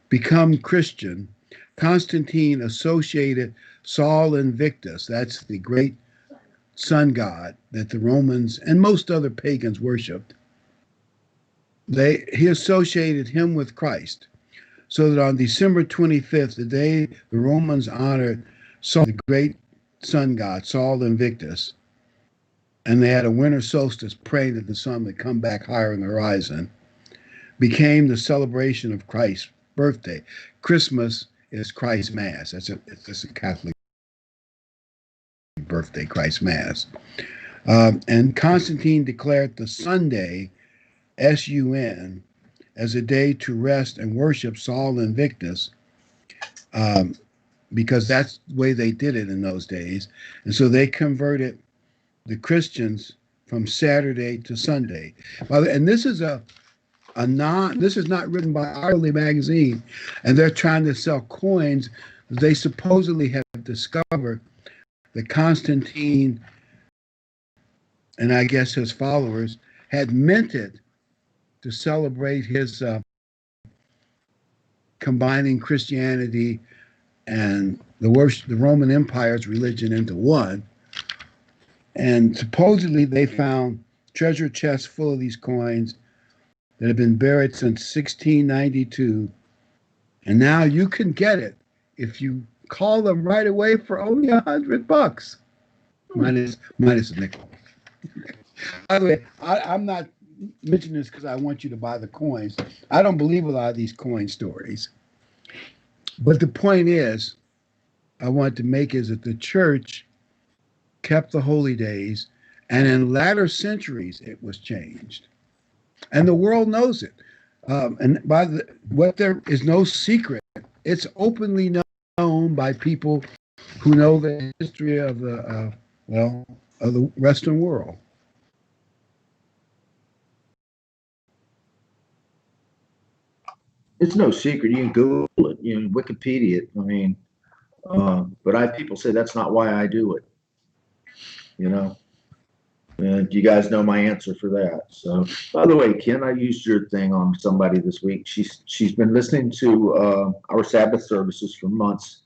B: become Christian, Constantine associated Sol Invictus, that's the great sun god that the Romans and most other pagans worshipped. He associated him with Christ, so that on December 25th, the day the Romans honored Sol, the great sun god, Sol Invictus, and they had a winter solstice praying that the sun would come back higher in the horizon, became the celebration of Christ's birthday. Christmas is Christ's Mass. It's a Catholic birthday, Christ's Mass. And Constantine declared the Sunday, S-U-N, as a day to rest and worship Sol Invictus, because that's the way they did it in those days. And so they converted the Christians from Saturday to Sunday. And this is this is not written by Hourly Magazine, and they're trying to sell coins. They supposedly have discovered that Constantine and I guess his followers had minted to celebrate his combining Christianity and the Roman Empire's religion into one. And supposedly they found treasure chests full of these coins that have been buried since 1692. And now you can get it if you call them right away for only $100, minus a nickel. By the way, I'm not mentioning this because I want you to buy the coins. I don't believe a lot of these coin stories. But the point is, I want to make is that the church kept the holy days, and in latter centuries it was changed. And the world knows it. And there is no secret. It's openly known by people who know the history of the Western world.
C: It's no secret. You can Google it, Wikipedia it. I mean, but people say that's not why I do it. And you guys know my answer for that. So, by the way, Ken, I used your thing on somebody this week. She's been listening to our Sabbath services for months.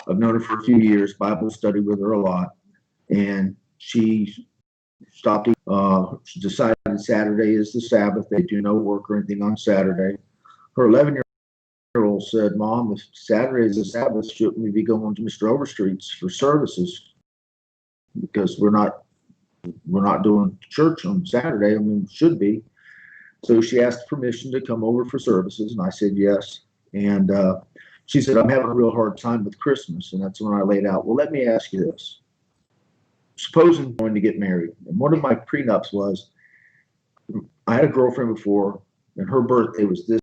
C: I've known her for a few years. Bible study with her a lot, and she stopped. She decided Saturday is the Sabbath. They do no work or anything on Saturday. Her 11-year-old said, "Mom, if Saturday is the Sabbath, shouldn't we be going to Mr. Overstreet's for services? Because we're not doing church on Saturday. I mean, should be." So she asked permission to come over for services, and I said yes. And she said, "I'm having a real hard time with Christmas." And that's when I laid out, well, let me ask you this. Supposing I'm going to get married, and one of my prenups was, I had a girlfriend before, and her birthday was this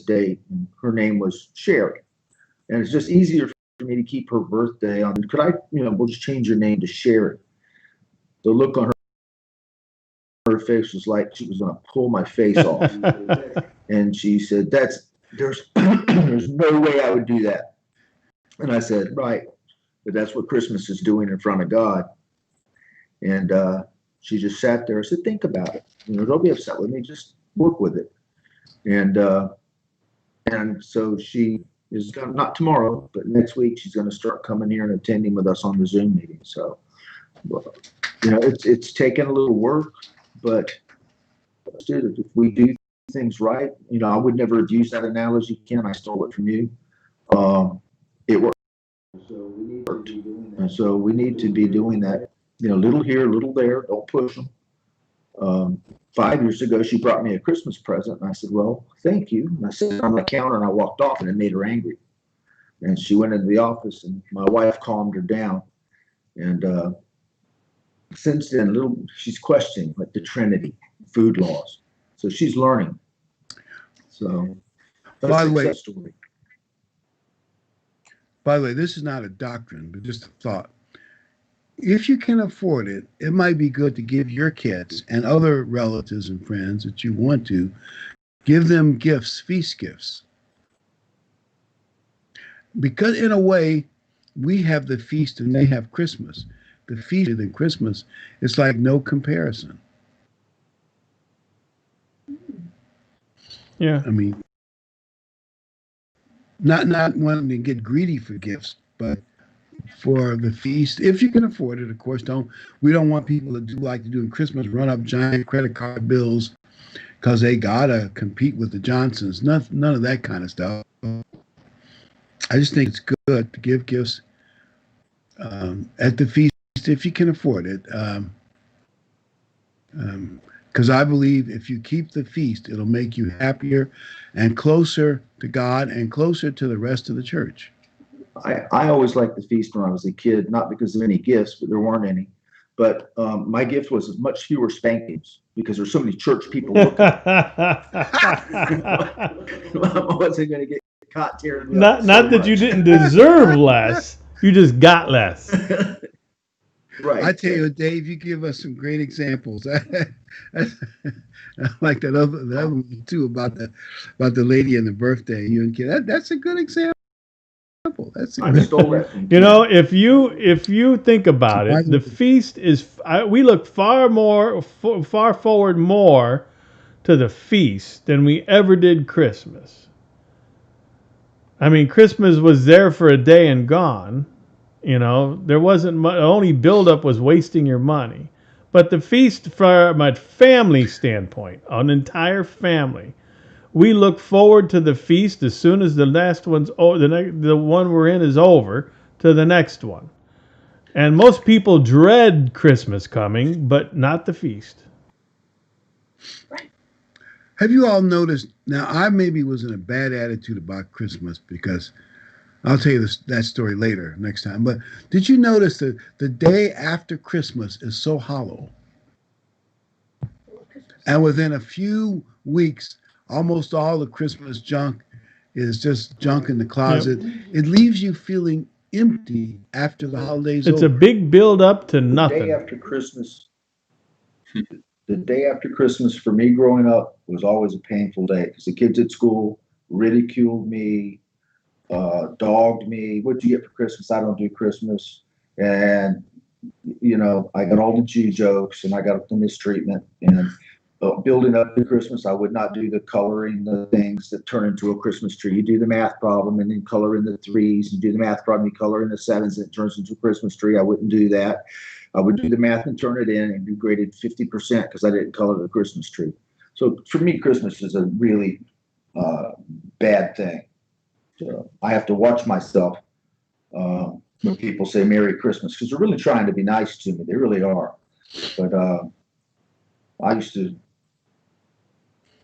C: date, and her name was Sherry. And it's just easier for me to keep her birthday on. Could I, we'll just change your name to Sherry. The look on her face was like she was going to pull my face off. And she said, there's no way I would do that. And I said, right, but that's what Christmas is doing in front of God. And she just sat there. I said, think about it. Don't be upset with me. Just work with it. And so she is going to, not tomorrow, but next week, she's going to start coming here and attending with us on the Zoom meeting. So, it's taken a little work, but if we do things right, I would never have used that analogy, Ken. I stole it from you. It worked. And so we need to be doing that, little here, little there. Don't push them. 5 years ago, she brought me a Christmas present, and I said, well, thank you. And I sat on the counter, and I walked off, and it made her angry. And she went into the office, and my wife calmed her down. And since then, she's questioning like the Trinity, food laws. So she's learning. So,
B: by the way, this is not a doctrine, but just a thought. If you can afford it, it might be good to give your kids and other relatives and friends that you want to, give them gifts, feast gifts. Because in a way, we have the feast and they have Christmas. The feast and Christmas, it's like no comparison.
A: Yeah.
B: I mean, not wanting to get greedy for gifts, but for the feast, if you can afford it, of course. We don't want people to do like they do in Christmas, run up giant credit card bills because they gotta compete with the Johnsons. None of that kind of stuff. I just think it's good to give gifts at the feast if you can afford it. Because I believe if you keep the feast, it'll make you happier and closer to God and closer to the rest of the church.
C: I always liked the feast when I was a kid, not because of any gifts, but there weren't any. But my gift was much fewer spankings because there's so many church people looking. I wasn't going to get caught tearing me up.
A: Not that you didn't deserve less, you just got less.
C: Right.
B: I tell you, Dave, you give us some great examples. I like that other one too about the lady and the birthday. You and kid. That's a good example. That's a
C: I
B: good.
C: stole that from
A: You know, if you think about it, the
B: Surprisingly.
A: feast is. We look far forward more to the feast than we ever did Christmas. I mean, Christmas was there for a day and gone. You know, there wasn't much. The only buildup was wasting your money. But the feast, from a family standpoint, an entire family, we look forward to the feast as soon as the last one's the one we're in is over to the next one. And most people dread Christmas coming, but not the feast.
B: Have you all noticed? Now, I maybe was in a bad attitude about Christmas because I'll tell you that story later next time. But did you notice that the day after Christmas is so hollow? And within a few weeks, almost all the Christmas junk is just junk in the closet.
A: Yep.
B: It leaves you feeling empty after the holidays
A: It's
B: over.
A: a big build up to
C: The day
A: nothing.
C: after Christmas, the day after Christmas for me growing up was always a painful day because the kids at school ridiculed me, dogged me. What'd you get for Christmas? I don't do Christmas. And, you know, I got all the G jokes and I got the mistreatment. And building up to Christmas, I would not do the coloring, the things that turn into a Christmas tree. You do the math problem and then color in the threes. You do the math problem, you color in the sevens, and it turns into a Christmas tree. I wouldn't do that. I would do the math and turn it in and be graded 50% because I didn't color the Christmas tree. So for me, Christmas is a really bad thing. So I have to watch myself when people say Merry Christmas because they're really trying to be nice to me. They really are. But I used to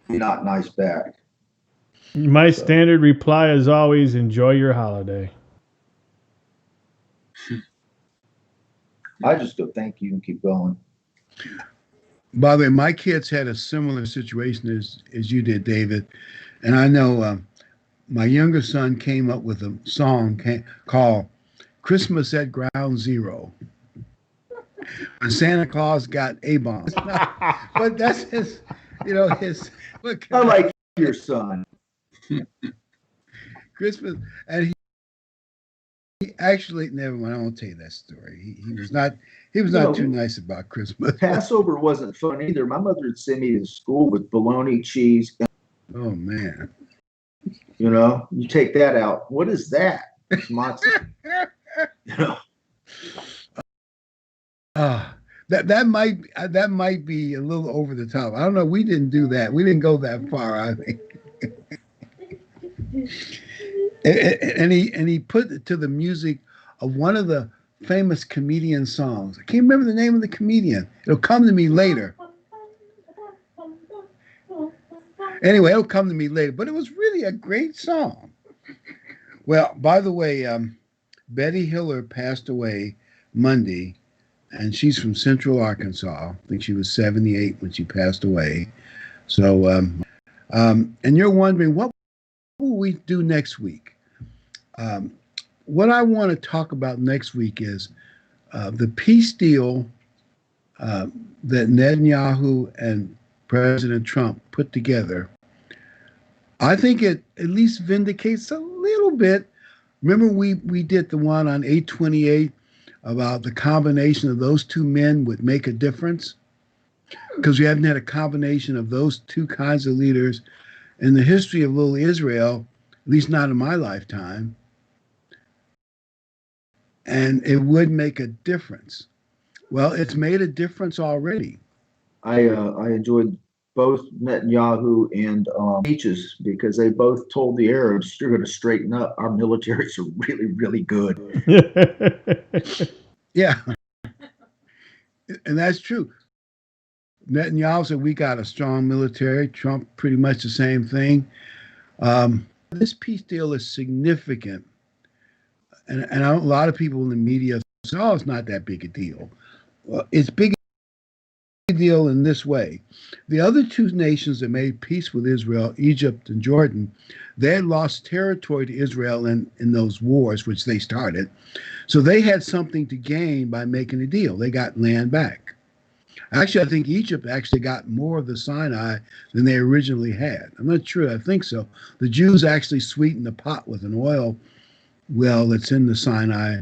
C: be not nice back.
A: My standard reply is always enjoy your holiday.
C: I just go thank you and keep going.
B: By the way, my kids had a similar situation as you did, David. And I know my younger son came up with a song called Christmas at Ground Zero. When Santa Claus got A-bombs. But that's his, his.
C: I like your son.
B: Christmas. And he actually, never mind, I won't tell you that story. He was not too nice about Christmas.
C: Passover wasn't fun either. My mother would send me to school with bologna, cheese.
B: Oh, man.
C: You know, you take that out. What is that? It's matzo. You know.
B: That might be a little over the top. I don't know. We didn't do that. We didn't go that far, I think. and he put it to the music of one of the famous comedian songs. I can't remember the name of the comedian. It'll come to me later. Anyway, it'll come to me later. But it was really a great song. Well, by the way, Betty Hiller passed away Monday, and she's from Central Arkansas. I think she was 78 when she passed away. So, and you're wondering, what will we do next week? What I want to talk about next week is the peace deal that Netanyahu and President Trump put together. I think it at least vindicates a little bit. Remember we did the one on 828 about the combination of those two men would make a difference? Because we haven't had a combination of those two kinds of leaders in the history of little Israel at least not in my lifetime. And it would make a difference. Well, it's made a difference already.
C: I enjoyed both Netanyahu and speeches because they both told the Arabs, "You're going to straighten up. Our militaries are really, really good."
B: Yeah, and that's true. Netanyahu said we got a strong military. Trump pretty much the same thing. This peace deal is significant, and a lot of people in the media say, "Oh, it's not that big a deal." Well, it's big a deal in this way: the other two nations that made peace with Israel, Egypt and Jordan, they had lost territory to Israel in those wars which they started, so they had something to gain by making a deal. They got land back. Actually, I think Egypt actually got more of the Sinai than they originally had. I'm not sure. I think so. The Jews actually sweetened the pot with an oil well that's in the Sinai.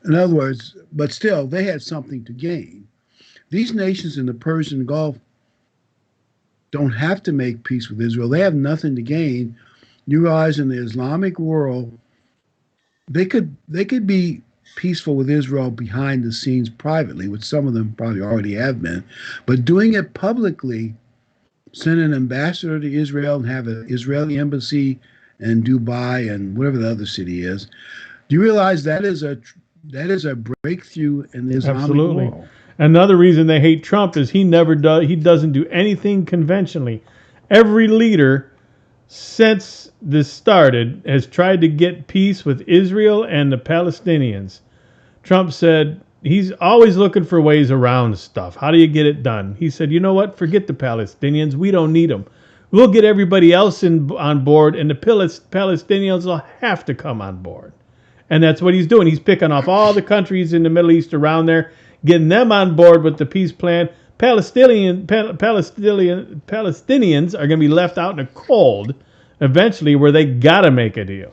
B: In other words, but still, they had something to gain. These nations in the Persian Gulf don't have to make peace with Israel. They have nothing to gain. You realize in the Islamic world, they could be peaceful with Israel behind the scenes privately, which some of them probably already have been, but doing it publicly, send an ambassador to Israel and have an Israeli embassy in Dubai and whatever the other city is. Do you realize that is a breakthrough in the Islamic
A: Absolutely.
B: world?
A: Another reason they hate Trump is he doesn't do anything conventionally. Every leader since this started has tried to get peace with Israel and the Palestinians. Trump said he's always looking for ways around stuff. How do you get it done? He said, you know what? Forget the Palestinians. We don't need them. We'll get everybody else on board, and the Palestinians will have to come on board. And that's what he's doing. He's picking off all the countries in the Middle East around there, getting them on board with the peace plan. Palestinians are going to be left out in the cold eventually, where they got to make a deal.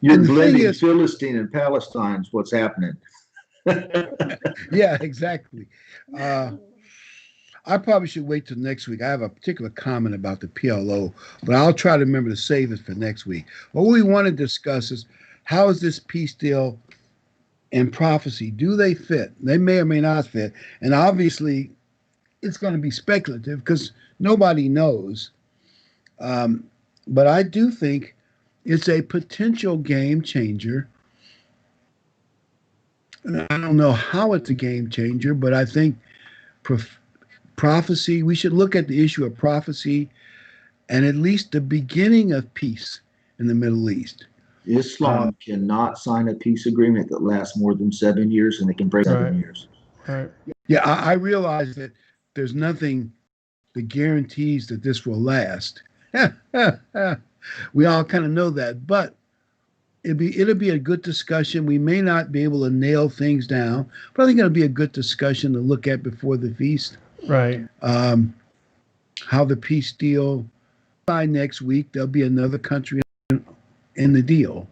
C: You're
B: And the thing
C: blending
B: is-
C: Philistine and Palestine is what's happening.
B: Yeah, exactly. I probably should wait till next week. I have a particular comment about the PLO, but I'll try to remember to save it for next week. What we want to discuss is how is this peace deal and prophecy? Do they fit? They may or may not fit. And obviously, it's going to be speculative because nobody knows. But I do think it's a potential game changer. And I don't know how it's a game changer, but I think prophecy, we should look at the issue of prophecy and at least the beginning of peace in the Middle East.
C: Islam cannot sign a peace agreement that lasts more than 7 years, and they can break 7 years.
A: Right.
B: Yeah, I realize that there's nothing that guarantees that this will last. We all kind of know that, but it'll be a good discussion. We may not be able to nail things down, but I think it'll be a good discussion to look at before the feast.
A: Right.
B: How the peace deal. By next week, there'll be another country in the deal.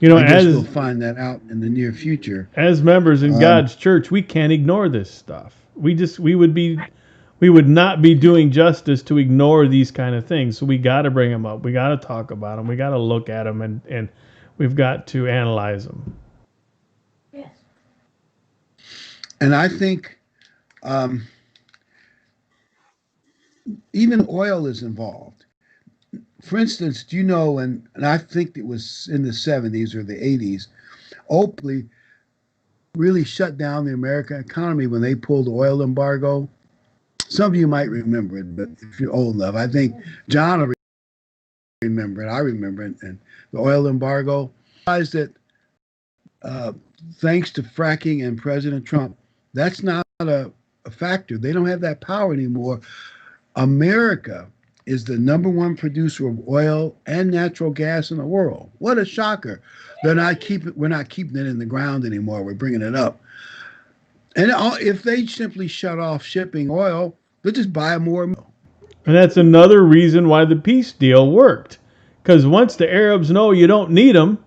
A: You know,
B: I guess
A: as
B: we'll find that out in the near future.
A: as members in God's church, we can't ignore this stuff. We would not be doing justice to ignore these kind of things. So we got to bring them up. We got to talk about them. We got to look at them, and we've got to analyze them.
E: Yes.
B: And I think even oil is involved. For instance, do you know, and I think it was in the 70s or the 80s, Oakley really shut down the American economy when they pulled the oil embargo. Some of you might remember it, but if you're old enough, I think John will remember it. I remember it. And the oil embargo. Realized that thanks to fracking and President Trump, that's not a factor. They don't have that power anymore. America is the number one producer of oil and natural gas in the world. What a shocker. We're not keeping it in the ground anymore. We're bringing it up. And if they simply shut off shipping oil, they'll just buy more.
A: And that's another reason why the peace deal worked. Because once the Arabs know you don't need them,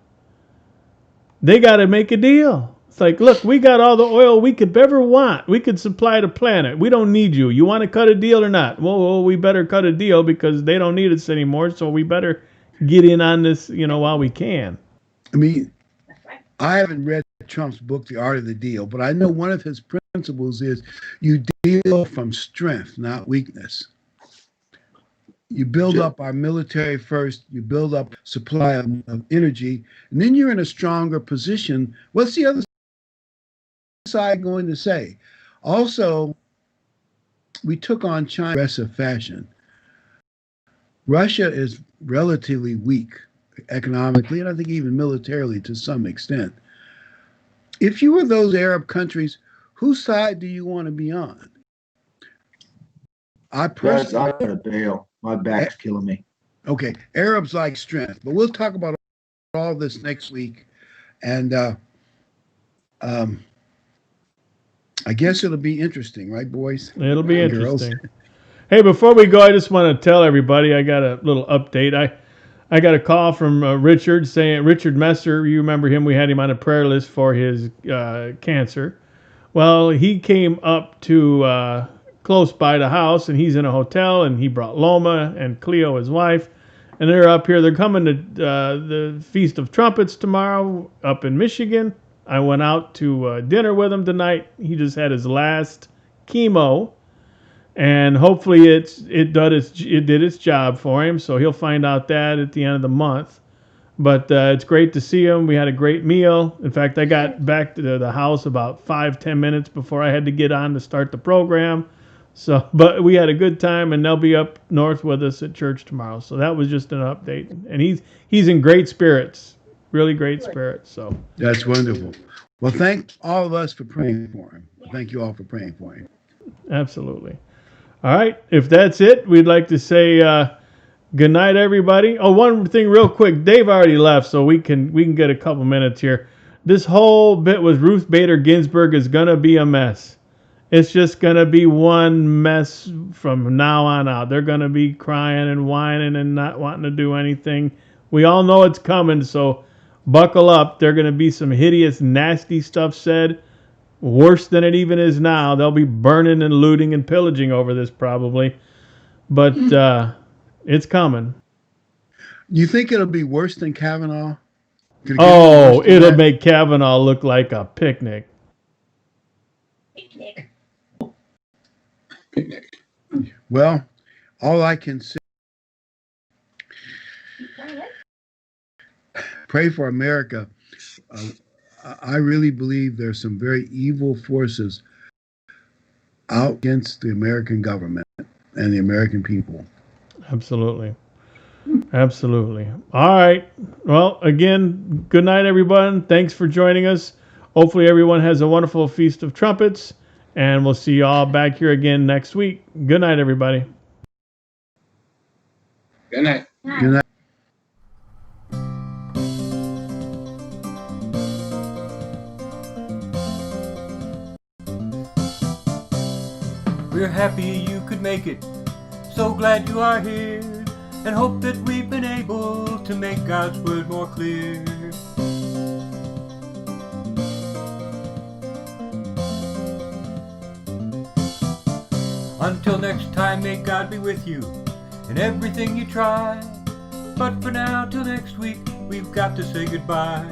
A: they got to make a deal. It's like, look, we got all the oil we could ever want. We could supply the planet. We don't need you. You want to cut a deal or not? Well, we better cut a deal because they don't need us anymore. So we better get in on this, while we can.
B: I mean, I haven't read Trump's book, The Art of the Deal, but I know one of his principles is you deal from strength, not weakness. You build up our military first, you build up supply of energy, and then you're in a stronger position. What's the other side going to say? Also, we took on China in aggressive fashion. Russia is relatively weak economically, and I think even militarily to some extent. If you were those Arab countries, whose side do you want to be on? I personally,
C: I gotta bail. My back's killing me.
B: Okay, Arabs like strength, but we'll talk about all this next week, and I guess it'll be interesting, right, boys?
A: It'll be
B: and
A: interesting.
B: girls?
A: Hey, before we go, I just want to tell everybody I got a little update. I got a call from Richard Messer. You remember him? We had him on a prayer list for his cancer. Well, he came up to close by the house, and he's in a hotel, and he brought Loma and Cleo, his wife, and they're up here. They're coming to the Feast of Trumpets tomorrow up in Michigan. I went out to dinner with him tonight. He just had his last chemo, and hopefully it did its job for him. So he'll find out that at the end of the month. But it's great to see him. We had a great meal. In fact, I got back to the house about 5-10 minutes before I had to get on to start the program. So, but we had a good time, and they'll be up north with us at church tomorrow. So that was just an update, and he's in great spirits, really great spirits. So
B: That's wonderful. Well, thank all of us for praying for him. Thank you all for praying for him.
A: absolutely. All right, if that's it, we'd like to say good night, everybody. Oh, one thing real quick. Dave already left, so we can get a couple minutes here. This whole bit with Ruth Bader Ginsburg is gonna be a mess. It's just going to be one mess from now on out. They're going to be crying and whining and not wanting to do anything. We all know it's coming, so buckle up. There's going to be some hideous, nasty stuff said, worse than it even is now. They'll be burning and looting and pillaging over this probably. But it's coming.
B: You think it'll be worse than Kavanaugh? Could it get
A: Oh,
B: worse than
A: it'll
B: that?
A: make Kavanaugh look like a picnic.
D: Picnic.
B: Well, all I can say, pray for America. I really believe there's some very evil forces out against the American government and the American people.
A: Absolutely. Absolutely. All right. Well, again, good night, everyone. Thanks for joining us. Hopefully, everyone has a wonderful Feast of Trumpets, and we'll see you all back here again next week. Good night, everybody.
D: Good night.
B: Good night.
E: We're happy you could make it, so glad you are here, and hope that we've been able to make God's word more clear. Until next time, may God be with you in everything you try. But for now, till next week, we've got to say goodbye.